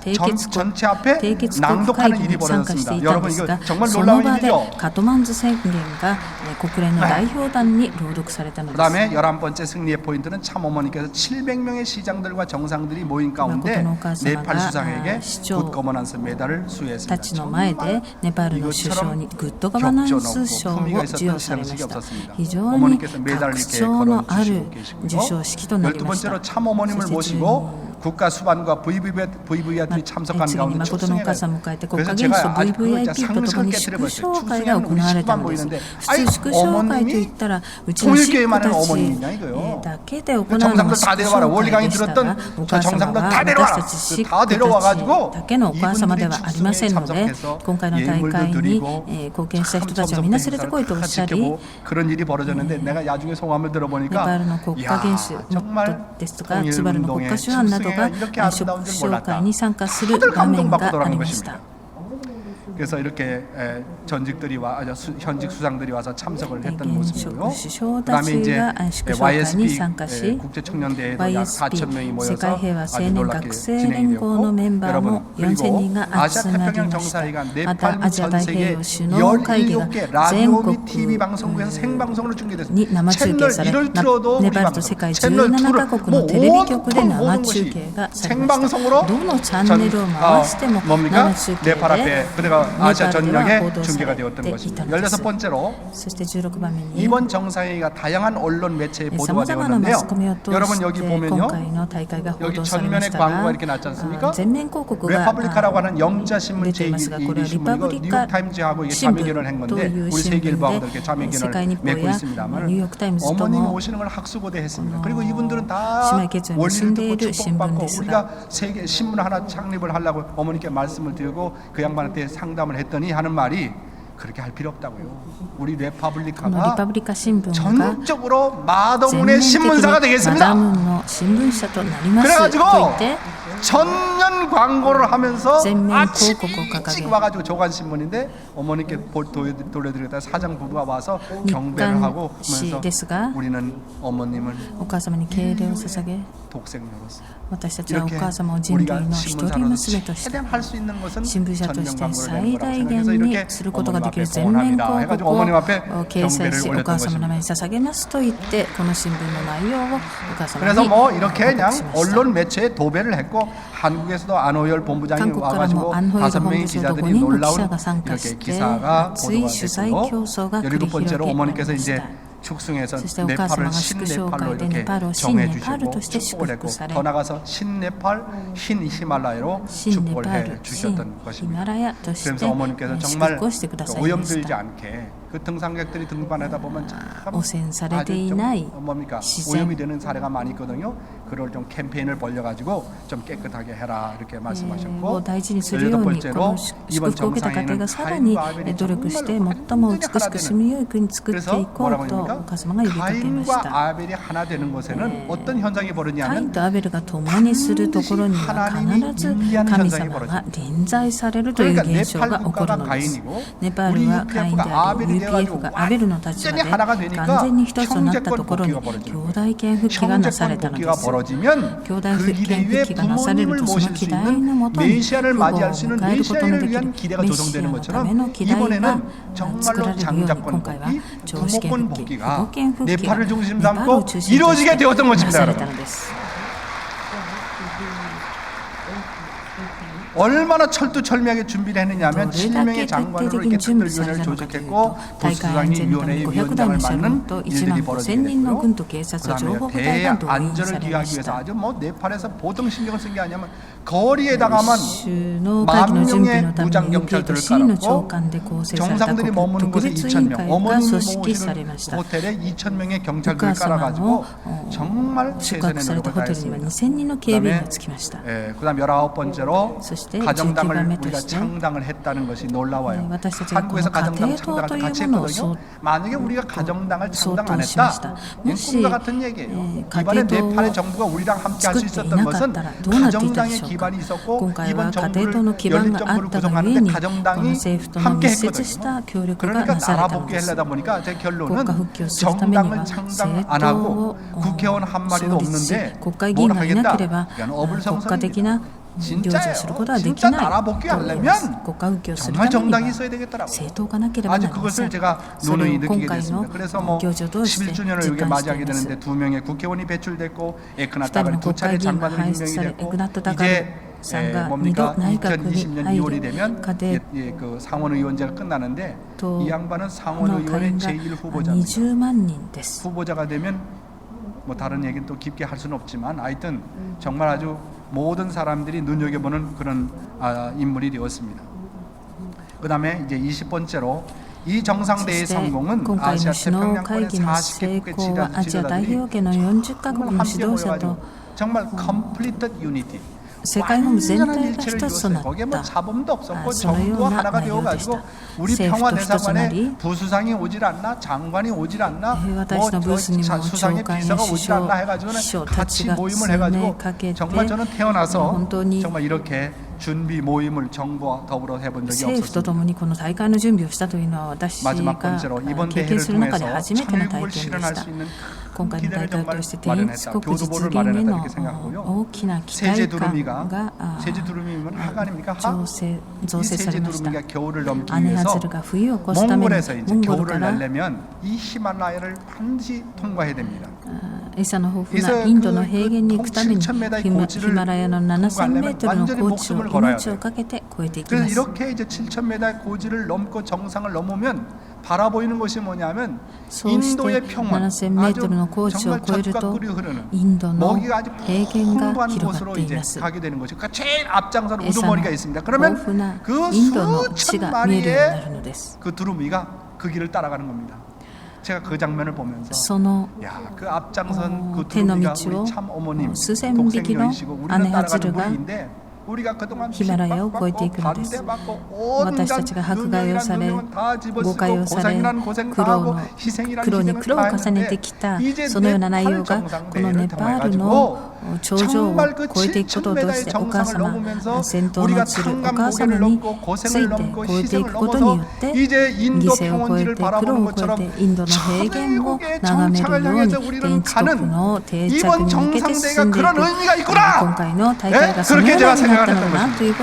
전체 앞에 낭독하는 일이 벌어졌습니다. 여러분 이거 정말 놀라운 일이죠. カトマンズ宣言が国連の代表団に朗読されたの 그 です 다음에 11번째 승리의 포인트는 참 어머니께서 700명의 시장들과 정상들이 모인 가운데 네팔 수상에게 굿 거버넌스 메달을 た 수여했습니다. ちの前でネパールの首相にグッドガバナンス賞を 품위가 授与 있었던 されま 시상식이 した 없었습니다. 非常に 어머니께서 메달을 格 이렇게 調のある 걸어주시고 계시고요. 授賞式となりました 12번째로 참 어머님을 모시고 국가 수반과 VVIP들이 참석한 次に 가운데 誠のお母 축승회가 さんを迎えて国 그래서 家元首 제가 と 아직도 VVIP とともに 상식을 祝 깨뜨려버렸어요. 勝会が行われたのです 축승회는 普通祝勝会といったらうちのシックたちだけで行うのが 정상들 祝 다 데려와라. 勝 원리 会 강의 でしたが 들었던 お 저 母様 정상들 は 다 私 데려와라. たちシッ 다 クたち 데려와가지고 だけのお母様ではありませんので 참석해서 今回の大会 예물도 に 드리고 貢献した人たちをみんな連れてこいとおっしゃり 지켜보고 그런 일이 벌어졌는데 내가 나중에 소감을 ネ 들어보니까 パールの国家元首 정말 ですとかツバルの国家主犯などが 이렇게 祝 아름다운 줄 勝 몰랐다. 会に参加する 다들 場面が 감동받고 あ 돌아간 りました 것입니다. 그래서 이렇게 전직들이 현직 수상들이 와서 참석을 했던 現 모습이고요. 職首相た 그다음에 ち 이제 が祝勝会に YSP 参加し 국제 청년대회도 약 4천 명이 YSP 世 모여서 界平和 아주 青年 놀랍게 学生 진행이 連合のメン 되었고 バー 여러분 も4000 人 그리고 が 아시아 集まり 태평양 ました 정상회의가 ま 네팔 たアジア 전 太平 세계 洋首脳会議が 17개 라디오 全 및 TV 国 방송국에서 생방송으로 중계됐습니다. に生中継され 채널 1을 틀어도 ネパールと世界 채널 17 2를 カ国のテレビ局で生中継がされました 생방송으로 どのチャンネルを回しても 뭡니까? 生中継 네팔 앞에 で 그대가 아시아 ネパールでは 전역에 報道さ 중계가 れ 되었던 てい 것입니다. たのです 16번째로 そして16番目に 이번 정상회의가 다양한 언론 매체에 さ 보도가 まざまなマ 되었는데요. スコミを通 여러분 し 여기 て 보면요. 今回の大会が報 여기 道されまし 전면에 た 광고가 が 이렇게 났지 않습니까? 全面広告が 레파블리카라고 하는 영자신문 出ていますがこれはリ 제1신문이고 パブリカ 뉴욕타임즈하고 이게 新 자매결을 한 聞と 건데 いう 우리 新聞 세계일보하고 で 이렇게 世界 자매결을 日報 맺고 や 있습니다만 ニューヨークタイムズと 어머님이 も 오시는 걸 학수고대 했습니다. 어, 그리고 이분들은 다 심하게 개정이 원리를 듣고 신뢰를 축복받고 신분됐으나 우리가 세계 신문 하나 창립을 하려고 어머니께 말씀을 드리고 그 양반한테 상담을 했더니 하는 말이 그렇게 할 필요 없다고요. 우리 このリ 레파블리카가 パブリカ新聞が 전적으로 全 마더문의 面的 신문사가 にマ 되겠습니다. ダムの新聞社となります 그래가지고 と言って 전년 광고를 하면서 전면 아침 광고가 일찍 가게. 와가지고 조간신문인데 어머니께 돌려드리겠다 사장 부부가 와서 경배를 하고 日刊 하면서 ですが 우리는 어머님을 お母様に敬礼を捧げ 독생녀로서 私たちはお 이렇게 母様を人類 우리가 の一人 신문사로서 娘として 최대한 할 수 있는 것은 新聞社と 전면 して 광고를 내는 最 거라고 大 생각해서 限 이렇게 にすることが 어머님 できる 앞에 全面 봉헌합니다. 広 해가지고 告を 어머님 앞에 掲載 경배를 しお 올렸던 母様の名前 것입니다. に捧げますと言ってこの新聞の内容をお母様 그래서 に 뭐 이렇게 報 그냥 告しました 언론 매체에 도배를 했고 한국에서도 안호열 본부장이 한국からも 와가지고 安保 5명의 本部長と 기자들이 5人の記 놀라운 者が参加 이렇게 して 기사가 熱い 보도가 取材 됐고 競争が繰り 17번째로 広げられ 어머니께서 まし 이제 た 축승해서 そしてお母様 네팔을 が祝勝 신네팔로 会で 이렇게 ネパールを新 정해 ネパール 주시고 として祝 축복을 福 했고 され 더 나가서 신네팔 신히말라야로 新ネパ 축복을 ー 해 ル、新 주셨던 ヒ 것입니다. マラヤとして 그러면서 어머니께서 祝 정말 福をしてくださいまし 오염들지 た。 않게 그 등산객들이 등반하다 보면 참 아주 좀 されていない 뭡니까 自然 오염이 되는 사례가 많이 있거든요. 그걸 좀 캠페인을 벌려가지고 좀 깨끗하게 해라 이렇게 を 말씀하셨고 大事にするようにこの祝福を受けた家庭がさらに努力して最も美しく住みよい国作っていこうとお母様が呼びかけました。 가인과 아벨이 하나 되는 곳에는 어떤 현상이 カイン 벌어지냐면 とアベルが共にするところには必ず神様が臨在されるという現象が起こるのです。ネパールはカインであり UPF がアベルの立場で完全に一つとなったところに兄弟権復帰がなされたのです。 兄弟権復帰がなされるとその期待のもとに父母を迎えることのできるメシアのための期待が作られるように今回は長子権復帰、父母権復帰がネパールを中心としてなされたのです。 얼마나 철두철미하게 준비를 했느냐면 7명의 장관으로 이렇게 특별위원회를 조직했고 보수당이 위원회의 위원장을 맡는 일들이 벌어지게 됐고요. 그다음에 대안전을 기하기 위해서 아주 뭐 네팔에서 보통 신경을 쓴 게 아니냐면 거리에다가만 10,000명의 무장 경찰들을 깔았고 정상들이 머무는 곳에 2,000명, 어머님이 머무시는 호텔에 2,000명의 경찰들을 깔아가지고 정말 최선의 노력을 다했습니다. 그다음 19번째로 가정당을 우리가 창당을 했다는 것이 놀라워요. 한국에서 가정당 창당을 같이 했거든요. 만약에 우리가 가정당을 창당 안 했다, 꿈과 같은 얘기예요. 이번에 네팔의 정부가 우리랑 함께 할 수 있었던 것은 가정당의 기반이 있었고 이번 정부를 연립 정부를 구성하는데 가정당이 함께 했거든요. 그러니까 나라 복귀하려다 보니까 제 결론은 정당을 창당 안 하고 국회의원 한 마리도 없는데 뭘 하겠다? 그러니까 어불성설입니다. 진짜 나라 복귀하려면 정말 정당이 있어야 되겠더라고요. 아주 그것을 제가 누누이 느끼게 됐습니다. 그래서 뭐 11주년을 여기 맞이하게 되는데 2명의 국회의원이 배출됐고 에크나타가 2차례 장관을 임명이 됐고 이제 뭡니까 2020년 2월이 되면 그 상원의원제가 끝나는데 이 양반은 상원의원의 제1후보자입니다. 후보자가 되면 뭐 다른 얘기는 또 깊게 할 수는 없지만 하여튼 정말 아주 모든 사람들이 눈여겨보는 그런 인물이 되었습니다. 그 다음에 이제 20번째로 이 정상대의 성공은 아시아 태평양권의 40개국의 지도자들이 정말 함께 모여가지고 정말 complete unity 世界の全体が一つとなった 거기에 뭐 자본도 없었고 정부도 하나가 되어가지고 우리 평화대사관에 부수상이 오질 않나 장관이 오질 않나 뭐 수상의 비서가 오질 않나 해가지고는 같이 모임을 해가지고 정말 저는 태어나서 정말 이렇게 준비 모임을 정부와 더불어 해본 적이 없었습니다. 마지막 번째로 이번 대회를 통해서 천일국을 실현할 수 있는 기대를 정말 마련했다. 교두보를 마련했다 이렇게 생각하고요. 세제두루미가 세제두루미면 하가 아닙니까? 하? 이 세제두루미가 겨울을 넘기 위해서 몽골에서 이제 겨울을 날려면 이 히말라야를 반드시 통과해야 됩니다. 餌の豊富なインドの平原に行くためにヒマラヤの7000メートルの高地を命をかけて越えていきます。 이렇게 이제 7000m의 고지를 넘고 정상을 넘으면 바라보이는 것이 뭐냐면 인도의 평원, 아주 정말 젖과 꿀이 흐르는 먹이가 아주 풍부한 곳으로 이제 가게 되는 것이 그러니까 제일 앞장서는 우두머리가 있습니다. 그러면 그 수천 마리의 그 두루미가 그 길을 따라가는 겁니다. 제가 그 장면을 보면서 야, 그 앞장선 그 두루미가 우리 참 어머님 독생녀이시고 우리가 따라가는 무리인데 우리가 그동안 핍박받고 반대받고 온갖 누명이란 누명은 다 집어쓰고 고생이란 고생하고 희생이란 희생을 다 했는데 이제 네팔 정상대회를 통해가지고 정말 그 7,000m의 정상을 넘으면서 우리가 탄강고개를 넘고 고생을 넘고 희생을 넘어서 이제 인도 평원지를 바라보는 것처럼 천일국의 정착을 향해서 우리는 가는 이번 정상대회가 그런 의미가 있구나. 그렇게 제가 생각을 했던 것입니다.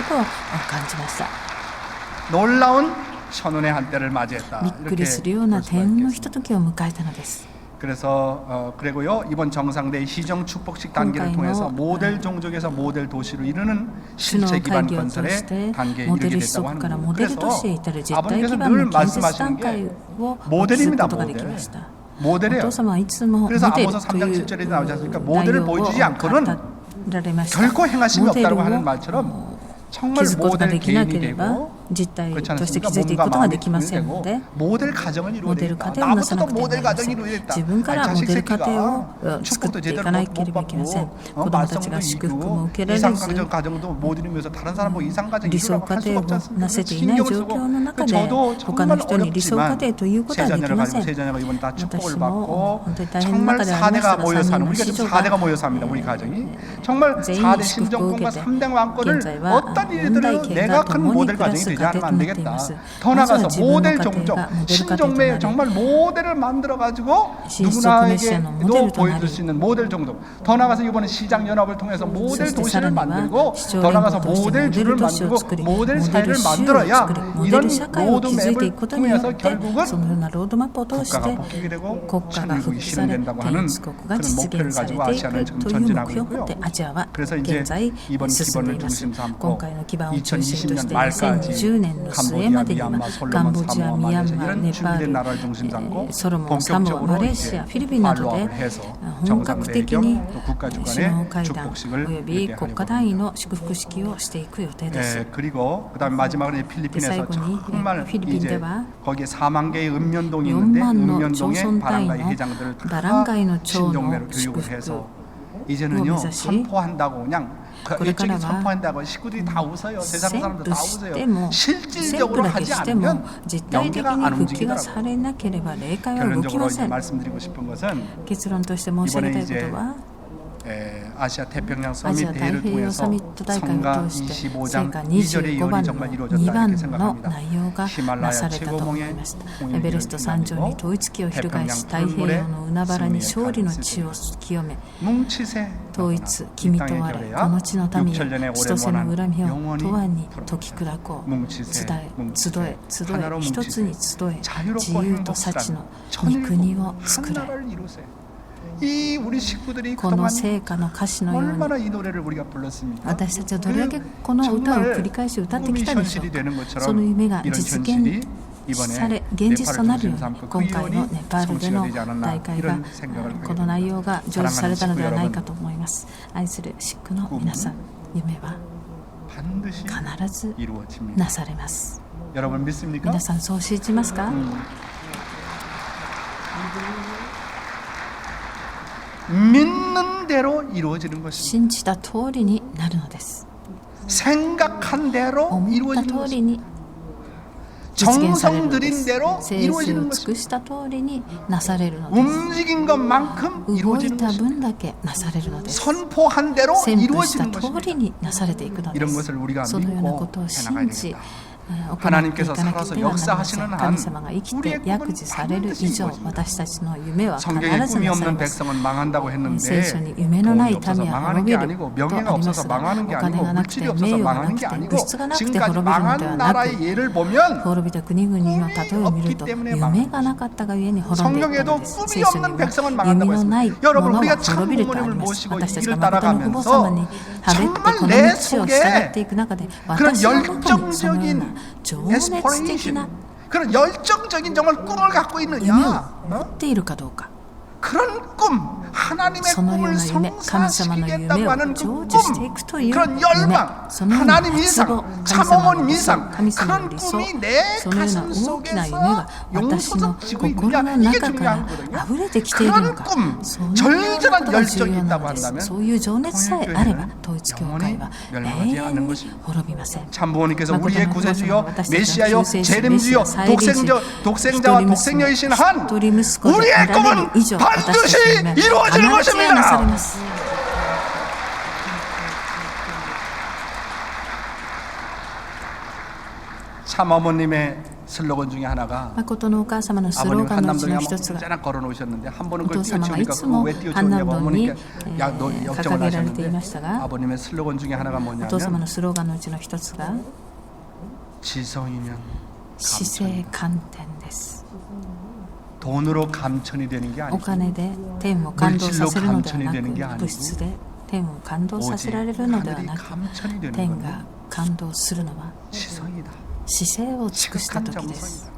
놀라운 천운의 한때를 맞이했다. 이렇게 볼 수가 있겠습니다. 그래서 그리고요 이번 정상대회 시정 축복식 단계를 통해서 모델 종족에서 모델 도시로 이르는 실체 기반 건설의 단계에 이르게 됐다고 하는 겁니다. 그래서 아버님께서 늘 말씀하시는 게 모델입니다. 모델이에요. 그래서 아모스 3장 7절에 나오지 않습니까? 모델을 보여주지 않고는 결코 행하심이 없다고 하는 말처럼 정말 모델 개인이 되고 実態 그렇지 として 않습니까? 築いていく 몸과 ことが 마음이 できませんの 분리되고 で 모델 가정을 이루어야 모델 되겠다. 가정을 나부터 나서나くては 모델 なりま 가정을 せん 이루어야 되겠다. 自分から 자식 モデル家庭を 새끼가 作って 축복도 いか 제대로 なけれ 못 ばいけません 받고 子供たちが 말썽도 祝福も 있고 受けられず 이상가정 가정도 못 이루면서 다른 사람 보고 이상가정 理想 이루라고 家 할 庭 수가 を 없지 なせ 않습니까? ていない 신경을 状 쓰고 況の中で 저도 他の 정말 人に理想家 어렵지만 庭ということ 세 はでき 자녀를 ま 가지고 せん 세 자녀가 이번에 다 축복을 私も 받고 本当に大変な 정말 中でありました 4대가 が 모여 3人 사는 の 우리가 子 지금 女が 4대가 모여 삽니다. 우리 가정이 정말全員 4대 に祝福を受 신정권과 けて 3대 왕권을 現在は 어떤 4 일들을 代家 내가 が 큰 共に 모델 暮ら 가정이 す 되지 家庭 않으면 と 안 なっていま 되겠다. す 더 まずは 나가서 自分の 모델 家庭 종족 がモデル家庭とな 신종매 り 정말 모델을 만들어 가지고 신속매시아의 누구나에게도 모델을 보여줄 수 있는 모델 종족. 더 나가서 이번에 시장 연합을 통해서 모델 そして 도시를 さらには 만들고 市長 더 連 나가서 合としてモ 모델 デ 주를 ル都市を 만들고 作り 모델 モデ 사회를 ル州を 만들어야 作りモデ 이런 ル社会を 로드 築いてい 맵을 くことによっ 통해서 て 결국은 そのようなロードマップを通し 국가가 て 복귀가 되고 国家が復帰され 실현된다고 하는 天国が 그런 実 목표를 現されて 가지고 い 아시아는 く 지금 という目 전진하고 標を持 있고요. ってアジアは 그래서 이제 現在 이번 進んで 기반을 います 중심 今 삼고 回の基盤を中心とし 2020년 て 말까지 2020年の末までには 캄보디아, カン 미얀마, ボジア、 솔로몬, ミャン 사모아, マー、 이런 ネパー 준비된 ル 나라를 중심 삼고 ソロモン、サモア、マ 본격적으로 レーシ 이제 ア、フィリピンなどで 팔로업을 해서 本格的 정상회견 に 또 국가 首 주관의 脳会談お 축복식을 よび 예대하려고 国家単位の祝福式をしていく予定です 네, 그리고 그다음에 마지막으로 필리핀에서最後に 정말 필리핀 이제 では 거기에 4만 개의 음면동이 4 있는데 万の 음면동의 町村単位 바람가이 の 회장들을 バラン 다 街の町の 신종매로 祝 교육을 福 해서 を 이제는요 目指し 선포한다고 그냥 그 これからは 일찍이 선포한다고 식구들이 다 웃어요. 세상 사람들 宣 다 布し 웃어요. ても宣布 실질적으로 だけ 하지 しても 않으면 実体的 영계가 に 안 復帰がさ 움직이더라고요. れなければ霊界は動き 결론적으로 ま 이제 せん 말씀드리고 싶은 것은 結論として申し上げたいことは 아시아 태평양 アジア 서밋 太 대회를 平洋サ 통해서 ミット大会 성가 を通して成 25장 果 2절의 25 예언이 番の 정말 2 이루어졌다 番 이렇게 の 생각합니다. 内容がな 히말라야 されたと思い 최고봉의 ました 홍익을 エベレスト山頂に 기념하고 統一旗を翻し太 태평양 平洋の海原に勝利の地を清め 뭉치세 統一君と我この地の民よ千歳の恨みを永遠に解き砕こう 뭉치세 集え하나로 一つ 뭉치세 に集え 자유롭고 自由と幸の御国を 천일국 作れ 하나를 이루세. 이 우리 식구들이 この 그동안 聖歌の歌詞のように 얼마나 이 노래를 우리가 불렀습니까? 私たちはどれだけこの歌を繰り返し歌ってきたでしょう 현실이 か 되는 そ 것처럼 の夢が 이런 実 현실이 現さ 이번에 れ現実となるように 삼고 今回のネパールでの 성취가 되지 않았나 大会が 이런 생각을 하게 この 됩니다. 内容が成就されたのではないかと思います愛するシックの皆さん夢は 반드시 必ず 이루어집니다. なされます 여러분 믿습니까? 皆さんそう信じますか 믿는 대로 이루어지는 것입니다. 信じた通りになるのです 생각한 대로 思った 이루어지는 通 것입니다. りに実現される 정성 ので 들인 す 대로 誠意を 이루어지는 尽く 것입니다. した通りになされるのです 움직인 것만큼 動い 이루어지는 た 것입니다. 分だけなされるのです 선포한 대로 宣布した 이루어지는 通 것입니다. りになされていくので 이런 す 것을 우리가 そのようなこ 믿고 とを 해나가야 信じ 되겠다. 行っていかなければ 하나님께서 살아서 なりません 역사하시는 한 神様が生き 우리의 て 꿈은 約束される 반드시 以上 이루어집니다. 私たちの夢は必 성경에 ずな 꿈이 され 없는 ます 백성은 망한다고 했는데 聖書に夢のない 돈이 民 없어서 は 망하는 滅 게 びる 아니고 と 명예가 ありま 없어서 すが 망하는 게 お金 아니고 がなくて 물질이 名 없어서 誉がな 망하는 く 게 て 아니고 物質がなくて 지금까지 滅びるのでは 망한 なく 나라의 예를 보면 滅びた国々の例えを見ると夢がなかったがゆえに滅んでいったの 성경에도 です 꿈이 聖書に 없는 は 백성은 夢 망한다고 のない 했습니다. もの 여러분 は 우리가 참 滅びるとあ 부모님을 ります 모시고 私たち 이를 が誠の父母様に 따라가면서 食べてこ 정말 の 내 道を従っていく中で 그런 私の中にそのような 열정적인 情熱的 에스퍼레이션 な 그런 열정적인 정말 꿈을 갖고 夢を 있느냐 持っているかどうか 그런 꿈 하나님의 そのよう 꿈을 な夢神様の夢 성사시키겠다고 を 하는 成 그 就してい 꿈 くという 그런 夢 열망 そのような 하나님 熱望 이상 神様の 참어원 理想 이상 神様の 그런 理想 꿈이 내 そのような 가슴 大きな夢 속에서 が私の 용솟아 지고 心の 있느냐 이게 中から 중요한 거거든요 溢れてきているの 그런 か 꿈 そのようなこと 절절한 が重 열정이 要な 있다고 のです 한다면 そういう情熱さえあれば 통일교회는 統一教会は 영원히 永 멸망하지 않는 遠に 것입니다. 滅びません 참부모님께서 誠の 우리의 父母様 구세주여 私たちの 메시아여 救世主 재림주여 メシア再臨主 독생자와 一人娘 독생녀이신 한 一人息子で 우리의 あられる 꿈은 以上私たち 반드시 の夢 이루어지는 必ずなされ 것입니다. ます 참어머님의 슬로건 중에 하나가 誠のお母様のスロ 아버님 ーガンのうち 한남동에 の 한번 一つが 쫙 걸어 놓으셨는데 한 번은 お 그걸 父様がい 띄워주니까 つも 그거 왜 半 띄워주냐고 南道に 어머니께 역정을 掲げられていま 하셨는데 したが 아버님의 슬로건 중에 하나가 お父様 뭐냐면 のスローガンのうちの一つが 지성이면 死生観天です 돈으로 감천이 되는 게 お 아니고 金で天を感動させるのではな 물질로 감천이 되는 게 く 아니고 物質で天を感動させ 오직 られるのでは 하늘이 なく 감천이 되는 天 건 が感動するのは 지성이다. 死生を尽くした 지극한 時です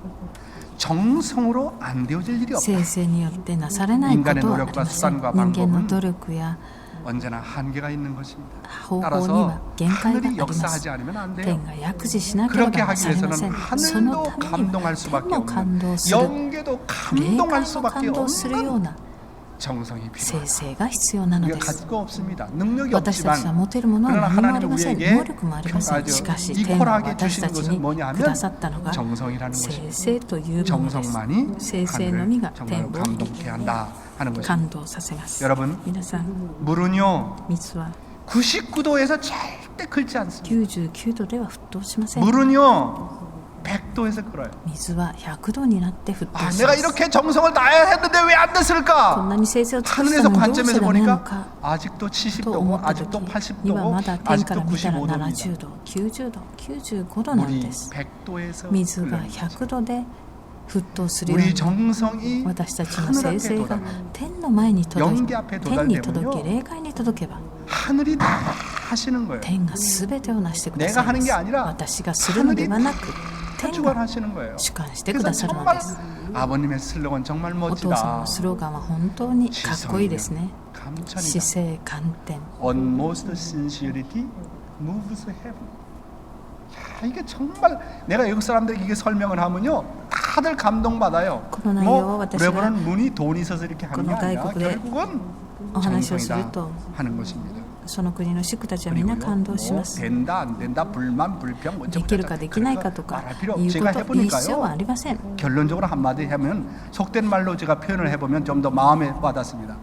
정성이다. 정성으로 안 되어질 일이 없다. 生成によってなされないことはありません 인간의 노력과 人 수단과 間の 방법은 努力や 언제나 한계가 있는 것입니다. 方法に 따라서 は限界があ 하늘이 ります 역사하지 않으면 안 돼요. 天が躍示しなけれ 그렇게 ばな 하기 されませ 위해서는 んその 하늘도 ために 감동할 は 수밖에 天も感 없는 動する 영계도 霊 감동할 界も 수밖에 感動するよう 없는 な 정성이 生 필요합니다. 成が必要なの 우리가 です 가질 거 없습니다. 능력이 私たちは 없지만 持てるものは 그러나 何もあり 하나님은 ません 우리에게 能力もありません 아주 しかし天は 이퀄하게 私 주신 たち 것은 に 뭐냐 くだ 하면 さったのが 정성이라는 生 것입니다. 成というものです 정성만이 生成のみが 하늘을 天 정말 を 감동케 한다 하는 것입니다. 感動させます 여러분 皆さん 물은요 水は 99도에서 절대 끓지 않습니다. 99度では沸騰しません 물은요 100도에서 끓어요. 水は100度になって沸騰 아, し 내가 ます 이렇게 정성을 다해야 했는데 왜 안 こん 됐을까? なに生成を尽くした 하늘에서 のにどうして 관점에서 ダメなの 보니까 か 아직도 と思 70도고 った時 아직도 にはまだ 80도고 天から 아직도 見たら 95도입니다. 70度90度95度なん 물이 です 100도에서 水が 끓는 거죠. 100度で沸騰するよう 우리 に 정성이 私たちの 하늘 生 앞에 成が 도달하면 天の前に届 영계 き 앞에 天に届き 도달되면요 霊界に届けば 하늘이 다 하시는 거예요. 天が全てを成してくださ 내가 い 하는 ま 게 す 아니라 私がするのではなく 天 주관 が 하시는 거예요. 主管してく 그래서 ださるの 정말 です 아버님의 슬로건 정말 お父さん 멋지다. のスローガンは本当にかっこいいですね 감천이다. 姿勢観点 Utmost sincerity moves heaven. 야, 이게 정말 내가 외국 사람들에게 이게 설명을 하면요 다들 감동받아요. 그러나요, 뭐私が 레버넌 문이 돈이 있어서 이렇게 하는 게 아니라 この外国で 결국은 お話をする 정성이다 と 하는 것입니다. その国のシクたちはみんな 그리고요, 感動し 뭐 ます 된다 안 된다 불만 불평 뭐 できるかできないかとか 말할 필요 いう 제가 こと一緒はあ 해보니까요 りません 결론적으로 한마디 하면 속된 말로 제가 표현을 해보면 좀 더 마음에 와닿습니다.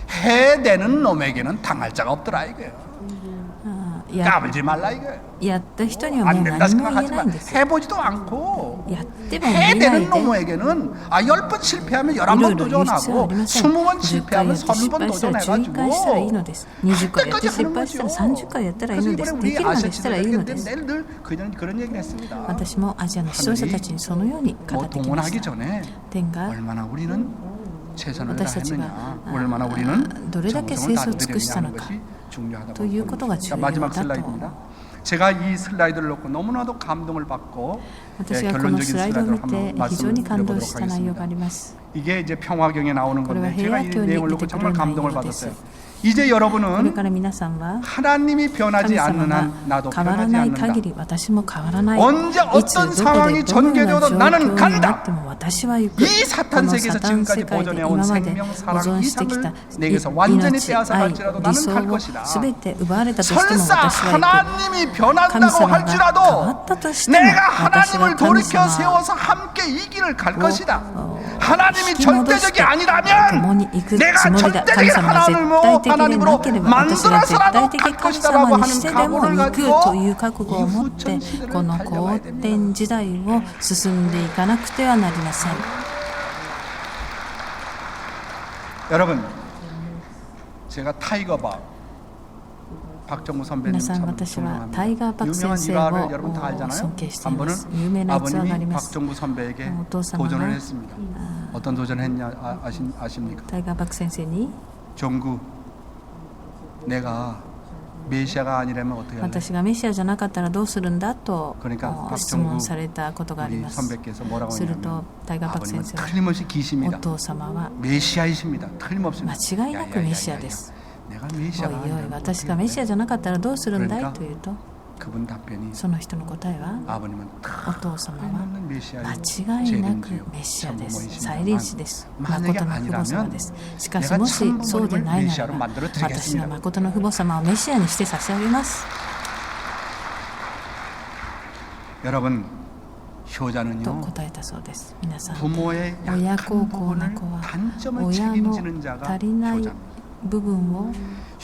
해대는 놈에게는 당할 자가 없더라 이거예요. あや 까불지 말라 이거예요. やった人にはも 안 う 된다 何も言え 생각하지 ない 마. んです 해보지도 않고 やっても見ない 해대는 で 놈에게는 10번 실패하면 11번 도전하고 20번 10 실패하면 回やって失 30번 敗したら11回したらいい 도전해가지고 のです20回やって 그때까지 失 하는 敗したら 거죠. 30回やったらいい 그래서 のです 이번에 で 우리 きるまで 아시아 したらいいのです 지도자들한테 늘 그런 얘기를 했습니다. 私もアジアの視聴者たちにそのように語 뭐 ってきまし 동원하기 た 전에 天が 얼마나 우리는 최선을 私たちが 다했느냐, 얼마나 우리는 どれだけ 정성을 生成を尽くした 다했느냐 のか 것이 중요하다고 ということが 봅니다. 重 자, 要 마지막 だと 슬라이드입니다. 제가 이 슬라이드를 놓고 너무나도 감동을 받고 私がこのスライドを見て 결론적인 非常に 말씀을 感動 드려보도록 した内容が 하겠습니다. あります 이게 이제 평화경에 나오는 그리고 건데 제가 이 해야교에 내용을 놓고 정말 이렇게 감동을 그런 받았어요. 내용이 이제 これ 여러분은 から皆さんは 하나님이 神 변하지 様 않는 が 한 나도 変わら 변하지 ない 않는다. 限り私も変わらない 언제 いつ 어떤 どこ 상황이 でどのような 전개되어도 状 나는 況にな 간다. っても私は行く 이 こ 사탄 の 세계에서 サタン世 지금까지 界で 보존해온 今まで 생명, 保 사랑, 存 이 してきた 삶을 내게서 완전히 命、 빼앗아 愛、 갈지라도 理 나는 想 갈 を 것이다. 全て奪われたとしても 설사 私は行く 하나님이 神 변한다고 様が変わ 할지라도 ったとしても 내가 私は 하나님을 神 돌이켜 様 세워서 함께 이 길을 갈 것이다. を 하나님이 引き戻して 절대적이 共に 아니라면 行く 내가 つもりだ神 절대적인 様が絶 하나님으로 対的でな 하나님으로 ければ私が絶対 만들어서라도 的 갈 神 것이다라고 様に 하는 してでも 각오를 行く 가지고 という覚悟を持ってこの好天時代を進んでいかなくてはなりません 여러분 제가 타이거바 박정우 선배님 皆さん 참 私は 존경합니다. タイガーパク 유명한 先生 일화를 여러분 다 を 알잖아요. 尊敬してい 한 ま 번은 す有名な逸話があり 아버님이 ます 박정우 선배에게 오토사마가 도전을 했습니다. 어떤 도전을 했냐 아십니까? タイガーパク先生に 정구 내가 메시아가 아니라면 어떻게 할래? 私がメシアじゃなかったらどうするんだと 그러니까 質問されたことがあり 우리 ます 선배께서 뭐라고 すると 했냐면 タイガーパク 아버님은 先生は 틀림없이 お 기십니다. 父様は 메시아이십니다. 틀림없습니다. 間違いなくメシアです 내가 おい 메시아가 おい 아니라면 私 어떻게 がメシア 할래? じゃなかったらどうするんだい 그러니까 というと 그분 답변이 その人の答えは 아버님은 お父様は 틀림없는 메시아요. 間違いなくメシアです再臨死です誠の父母様ですしかしもしそうでないならば私は誠の父母様をメシアにして差し上げます 여러분 と 효자는요 答えたそうです皆さん 부모의 親 약한 孝行な 부분을 子は 단점을 親の 책임지는 자가 足りない 효자입니다. 部分を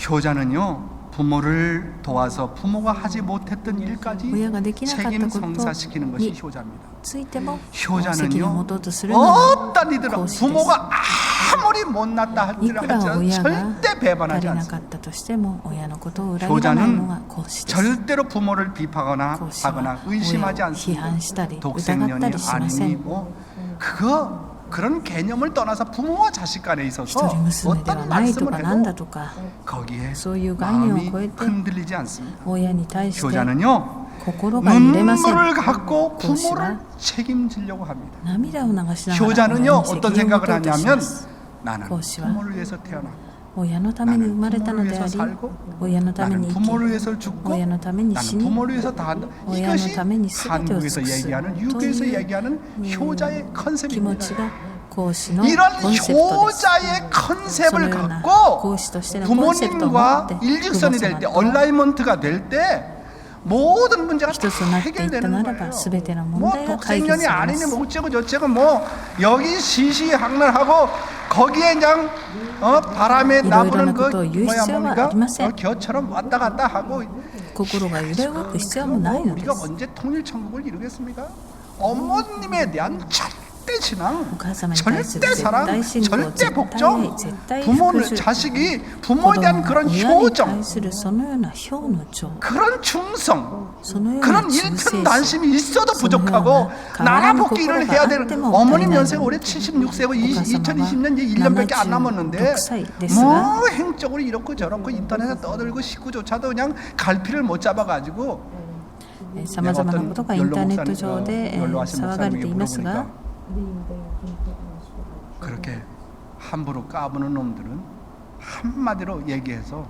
효자는요 부모를 도와서 부모가 하지 못했던 일까지 親ができなかった 책임 こと 성사시키는 것이 に 효자입니다. ついても責任を 효자는요 持とうとするのが 어떤 이들은 孔子です 부모가 아무리 못났다 いくら 할지라도 親が 절대 足 배반하지 りなか 않습니다. ったとしても親のことを裏切らないのが孔子です 절대로 부모를 비판하거나 孔子は 하거나 親 의심하지 を批 않습니다. 判したり疑った 독생년이 りしませ 아니니 ん 뭐 그런 개념을 떠나서 부모와 자식 간에 一 있어서 人娘では 어떤 ないと 말씀을 かなんだ 해도 とか 거기에 そういう概念を 마음이 超えて 흔들리지 않습니다. 親に対して 효자는요 心が揺れません 눈물을 갖고孔子は 부모를 책임지려고 합니다. 涙を流しながら 효자는요 親に 어떤 責任を持 생각을 とうとし 하냐면 ます 나는孔子は 부모를 위해서 태어났고 親のために生まれたの 나는 であ 부모를 り 위해서 살고 親のため 나는 に生き 부모를 위해서 죽고 親のために死 나는 に 부모를 위해서 다 한다.親の 이것이 ために全てを 한국에서 尽くす 얘기하는 と 유교에서 いう 얘기하는 효자의 気持 컨셉입니다. ちが孔子の 이런 コンセプトです。 효자의 その 컨셉을 ような 갖고 孔子としてのコンセプトを持っ 부모님과 て 일직선이 父 될 母 때 様と 얼라이먼트가 될 때 모든 문제가 一 다 つとなっていった 해결되는 ならば 거예요. 全ての問 뭐 題が解決 독생년이 されま 아니니 す。 뭐 어쩌고 저쩌고 뭐 여기 시시학렬하고 거기에 그냥 바람에 나부는 그 뭐야 뭡니까 겨처럼 왔다 갔다 하고 心が揺れ動く必要もないので 우리가 す。 언제 통일천국을 이루겠습니까? 어머님에 대한 절대 신앙, お母様に対する 절대 絶 사랑, 対信仰、 절대 絶 복종 対絶対 부모는 服従、 자식이 子 부모에 供 대한 の 그런 親に 효정 対するそのような表の情、 그런 충성 そのような 그런 忠誠心、 일편단심이 있어도 부족하고 나라 복귀를 해야 되는 어머님 연세가 올해 76세고 2020년 이제 1년밖에 안 남았는데 뭐 행적으로 이렇고 저렇고 인터넷에 떠들고 식구조차도 그냥 갈피를 못 잡아가지고 さまざまなことがインターネット上で騒がれていますが 그렇게 함부로 까부는 놈들은 한마디로 얘기해서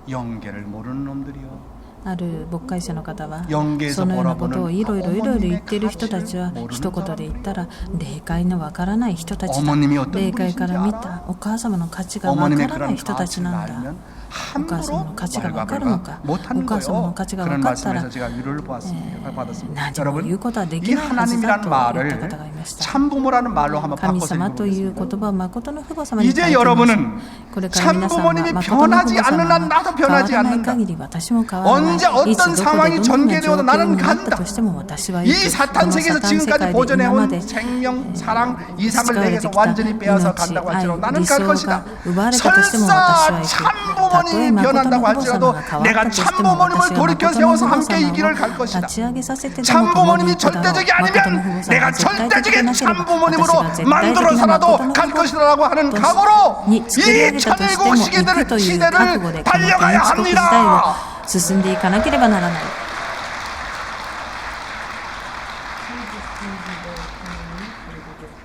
영계를 모르는 놈들이요. ある牧会者の方は 영계에서 そのようなことを 몰아보는 いろいろ言っ 어머님의 てる人たちは 가치를 一 모르는 言で言ったら霊界のわからない人たちだ。 어머님이 어떤 霊界 분이신지 から見 알아? たお母様の価値がわ 어머님의 からない 그런 人たち 가치를 なんだ。 알면 お母様 함부로 の価値がわかるのか、 말과를 お 못하는 母様の 거예요. 価値が 그런 分かったら 말씀에서 제가 위로를 받았습니다. 何も言うことはで 이 きないはずだ 하나님이란 と言った 말을 方がいました。 참부모라는 말로 한번 神 바꿔서 様という 읽어보겠습니다. 言葉を誠の父母様に変え 이제 てみましょう。 여러분은 これから皆さんは 참부모님이 誠の父 변하지 母様 않는 한 が 나도 変わ 변하지 らない 않는다. 限り私も変わらない。 언제 いつ 어떤 どこで 상황이 どんな状 전개되어도 況 나는 になった 간다. としても私は 이 行く。こ 사탄 の 세계에서 サタン世 지금까지 界で今ま 보존해온 で 생명, 사랑, 이상을 培われ 내게서 てきた 완전히 빼앗아 命、 간다고 愛、 할지라도 나는 理 갈 想 것이다. が奪われたとしても私は 설사 行く。たとえ 참부모님이 誠の 변한다고 父母様 할지라도 が変わった 내가 としても 참부모님을 私は 돌이켜 誠の 세워서 父母 함께 이 様 길을 を 갈 것이다. 立ち上げさせてでも共に 참부모님이 行くだろう。 절대적이 誠の 아니면 父母様 내가 が絶対的で 절대적인 なければ私 참부모님으로 が絶対的 만들어서라도 な誠の 갈 父母 것이라고 하는 と 각오로 に作り上 이 げたとしても 천일국 行くという覚 시대를 悟でこの 달려가야 建築時代を 합니다. 進んでいかなければならない。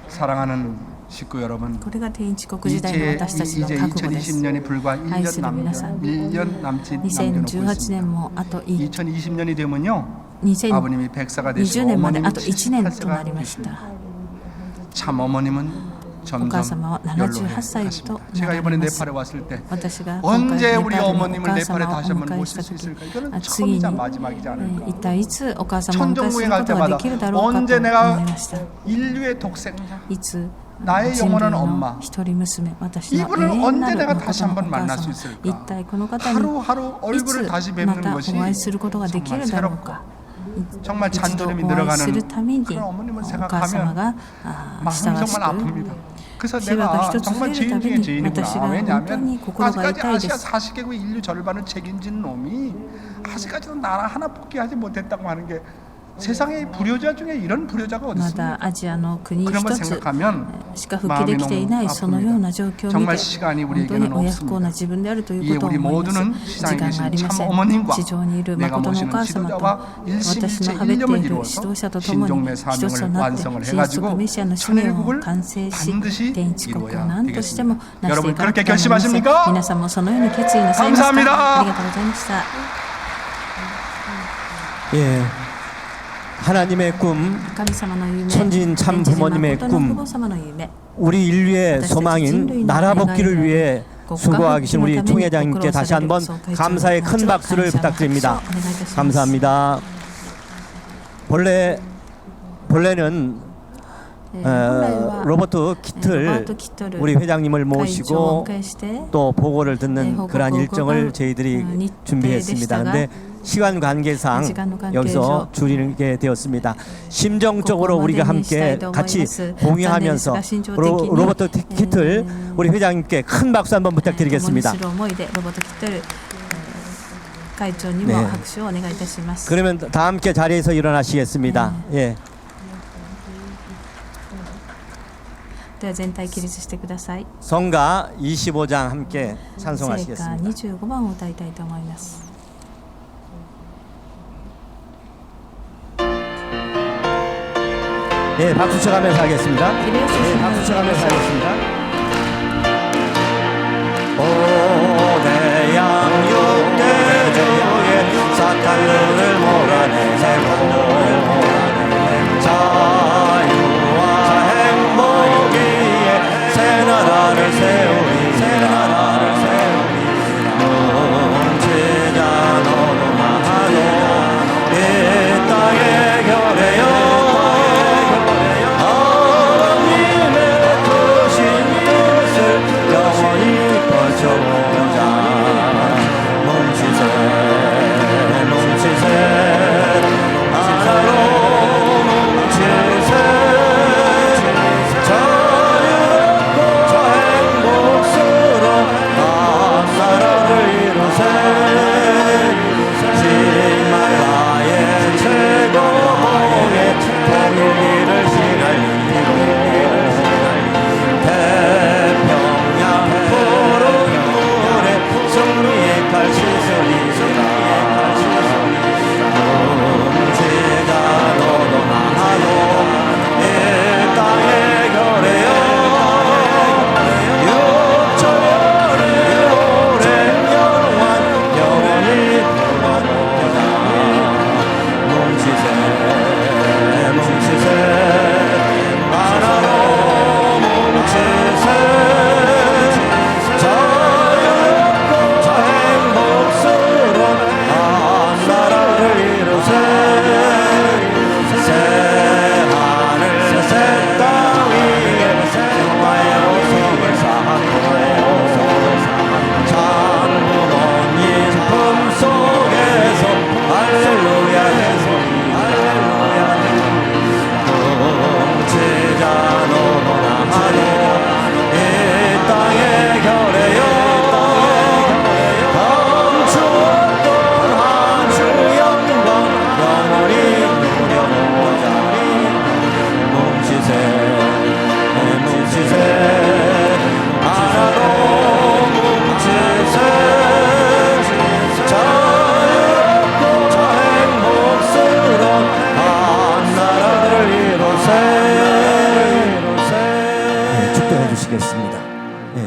사랑하는 식구 여러분, これが天一国時代の 이제 私たちの 이제 覚悟です。 2020년이 불과 愛す 1년 る皆さん、 남겨놓고 2018 있습니다. 年もあと 2020년이 되면요, 2020 아버님이 100세가 되시고 年まで 어머님이 あと1年となり 78세가 ました 되십니다. 참 어머님은 お 점점 母様は78歳と 연로해가십니다. 제가 なら 이번에 れます。 네팔에 왔을 때 私が今回 언제 ネ 우리 パールにお 어머님을 母 네팔에 様を 다시 お 한번 迎え 모실 した 수 時 있을까? 이거는 次 처음이자 に 마지막이지 않을까? 一体いつお母様をお迎え 천정궁에 する 갈 ことがで 때마다 きるだろうかと 언제 思い 내가 ました。 인류의 독생자 いつ 나의 人類 영원한 の 엄마 一人娘、私の 이분을 永遠な 언제 る 내가 誠 다시 のお 한번 母 만날 수 様、 있을까? 一体この方に 하루하루 い 얼굴을 つ 다시 ま 뵙는 たお 것이 会いすることができ 정말 るだろう 새롭고 か。 정말 一度 잔주름이 お会いする 늘어가는 ために 그런 어머님을 お母様 생각하면 が 마음이 親し 정말 く 아픕니다. 그래서 シワが 내가 一つ増 정말 える 죄인 たび 중에 に 죄인이구나. 私が本当 왜냐하면 に心が 아직까지 痛いで 아시아 す。 40개국 인류 절반을 책임진 놈이 아직까지도 나라 하나 복귀하지 못했다고 하는 게 세상의 불효자 중에 이런 불효자가 어디 ま 있습니까? だアジアの国 그런 걸 一つ 생각하면 しか復帰できていないそのような状況を見 정말 て 시간이 本当 우리에게는 に親不幸な 없습니다. 自分であるという 이에 ことを 우리 思います。 모두는 時 시장에 間があ 계신 りま 참 せん。 어머님과 地上にいる 내가 誠のお 모시는 母様と 지도자와 私の 일심일체 はべってい 일념을 る 이루어서 指導者とともに 신종매 一つと 사명을 なって 완성을 新速 해가지고 メシアの使命を 천일국을 完成し 반드시 天一国を 이루어야 何としても 되겠습니다. 成してい 여러분 かな 그렇게 ければなりません。 결심하십니까? 皆さんもそのように決意なさいますか。 감사합니다. ありがとうございました。 예, 하나님의 꿈, 神様の夢、 천진 참 天地人 부모님의 誠の父 꿈, 母様の夢、 우리 인류의 소망인 나라 복귀를 위해 수고하고 계신 우리 총회장님께 다시 한번 감사의 큰 박수를 부탁드립니다. 감사합니다. 본래는 로버트 키틀 우리 회장님을 모시고 또 보고를 듣는 그러한 일정을 저희들이 준비했습니다. 그런데 시간 관계상 여기서 줄이게 되었습니다. 심정적으로 우리가 함께 같이 공유하면서 로버트 키틀 우리 회장님께 큰 박수 한번 부탁드리겠습니다. 네. 그러면 다 함께 자리에서 일어나시겠습니다. 예. では全体起立してください。 성가 25장 함께 聖歌 찬송하시겠습니다. 25番を歌いたいと思います。 예, 박수 쳐가면서 하겠습니다. 手拍子しながら 박수 쳐가면서 하겠습니다.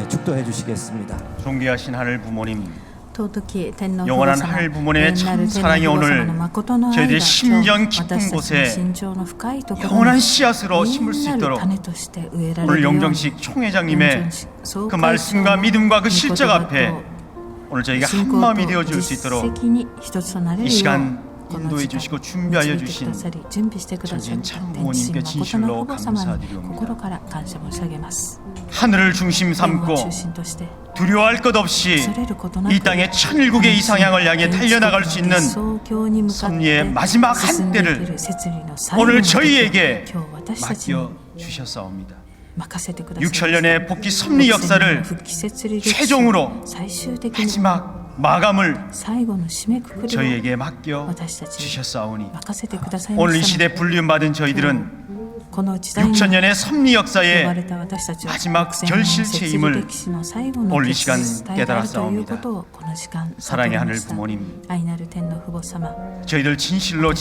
축도해 주시겠습니다. 존귀하신 하늘 부모님, 尊き天皇 영원한 父母様 하늘 부모님의 참 사랑이 오늘 저희들의 심령 깊은 곳에 영원한 씨앗으로 심을 수 있도록 오늘 영정식 총회장님의 그 말씀과 믿음과 그 실적 앞에 오늘 저희가 한 마음이 되어줄 수 있도록 이 시간 인도해 주시고 준비하여 주신 전지인 참 부모님께 진실로 감사드리옵니다. 하늘을 중심 삼고 두려워할 것 없이 이 땅의 천일국의 이상향을 향해 달려나갈 수 있는 섭리의 마지막 한때를 오늘 저희에게 맡겨주셨사옵니다. 6천년의 복귀 섭리 역사를 최종으로 마지막 마감을 저희에게 맡겨주셨사오니 오늘 이 시대 불륜받은 저희들은 6천년의 섭리 역사의 마지막 결실체임을 오늘 이 시간 깨달았사옵니다. 사랑의 하늘 부모님, 저희들 진실로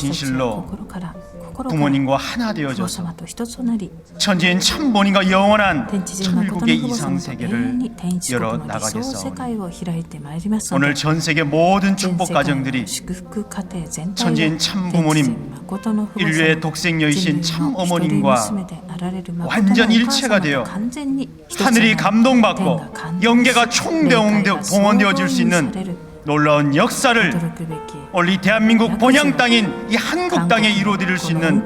부모님과 하나 되어져서 천지인 참 부모님과 영원한 천국의 이상세계를 열어나가겠사오니 오늘 전세계 모든 축복 가정들이 천지인 참 부모님, 인류의 독생녀이신 참 어머님과 완전 일체가 되어 하늘이 감동받고 영계가 총동원되어질 수 있는 놀라운 역사를 오늘 이 대한민국 본향 땅인 이 한국 땅에 이루어드릴 수 있는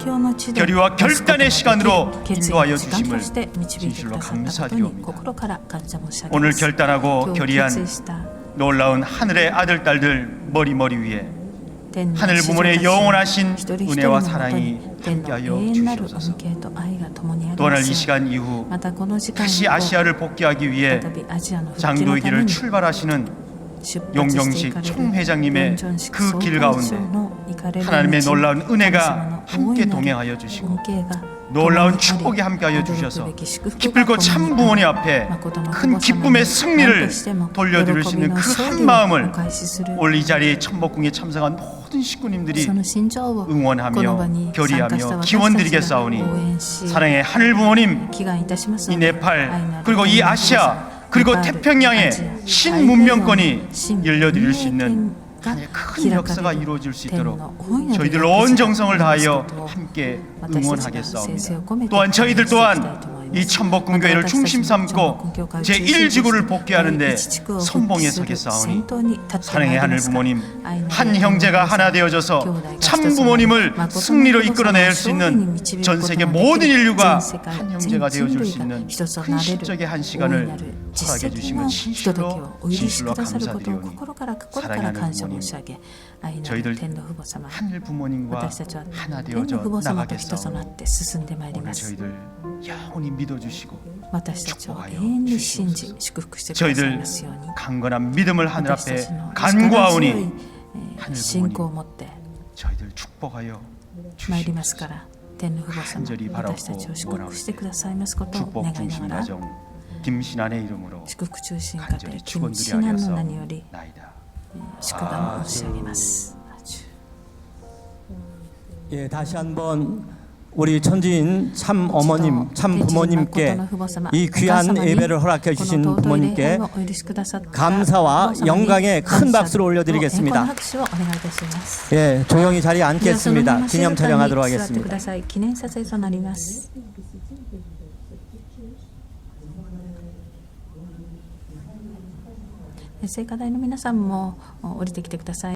결의와 결단의 시간으로 인도하여 주심을 진실로 감사드리옵니다. 오늘 결단하고 결의한 놀라운 하늘의 아들 딸들 머리 위에 하늘 부모의 영원하신 은혜와 사랑이 함께하여 주시옵소서. 또한 이 시간 이후 다시 아시아를 복귀하기 위해 장도의 길을 출발하시는 용정식 총회장님의 그 길 가운데 하나님의 놀라운 은혜가 함께 동행하여 주시고 놀라운 축복이 함께하여 주셔서 기쁘고 참 부모님 앞에 큰 기쁨의 승리를 돌려드릴 수 있는 그 한 마음을 오늘 이 자리에 천복궁에 참석한 모든 식구님들이 응원하며 결의하며 기원드리겠사오니 사랑의 하늘 부모님, 이 네팔 그리고 이 아시아 그리고 태평양의 신문명권이 열려드릴 수 있는 하나님의 큰 역사가 이루어질 수 있도록 저희들 온 정성을 다하여 함께 응원하겠사옵니다. 또한 저희들 또한 이 천복궁교회를 중심 삼고 제1지구를 복귀하는데 선봉에 서겠사오니 사랑의 하늘 부모님, 한 형제가 하나 되어져서 참 부모님을 승리로 이끌어낼 수 있는 전 세계 모든 인류가 한 형제가 되어줄 수 있는 큰 실적의 한 시간을 허락해 주심을 진실로 감사드리오니 사랑의 하늘 부모님, 저희들 하늘 부모님과 하나 되어져 나가겠사오니 오늘 저희들 영원히 믿어주시고 축복하여 주시옵소서. 저희들 강건한 믿음을 하늘 앞에 간구하오니 하늘 부모님 저희들 축복하여 주시옵소서. 간절히 바라고 원하오니 축복 중심 가정 김신안의 이름으로 간절히 축원드리하였사옵나이다. 예, 다시 한번 우리 천지인 참 어머님, 참 부모님께 이 귀한 예배를 허락해 주신 부모님께 감사와 영광의 큰 박수를 올려드리겠습니다. 예, 조용히 자리에 앉겠습니다. 기념 촬영하도록 하겠습니다. 聖火台の皆さんも降りてきてください。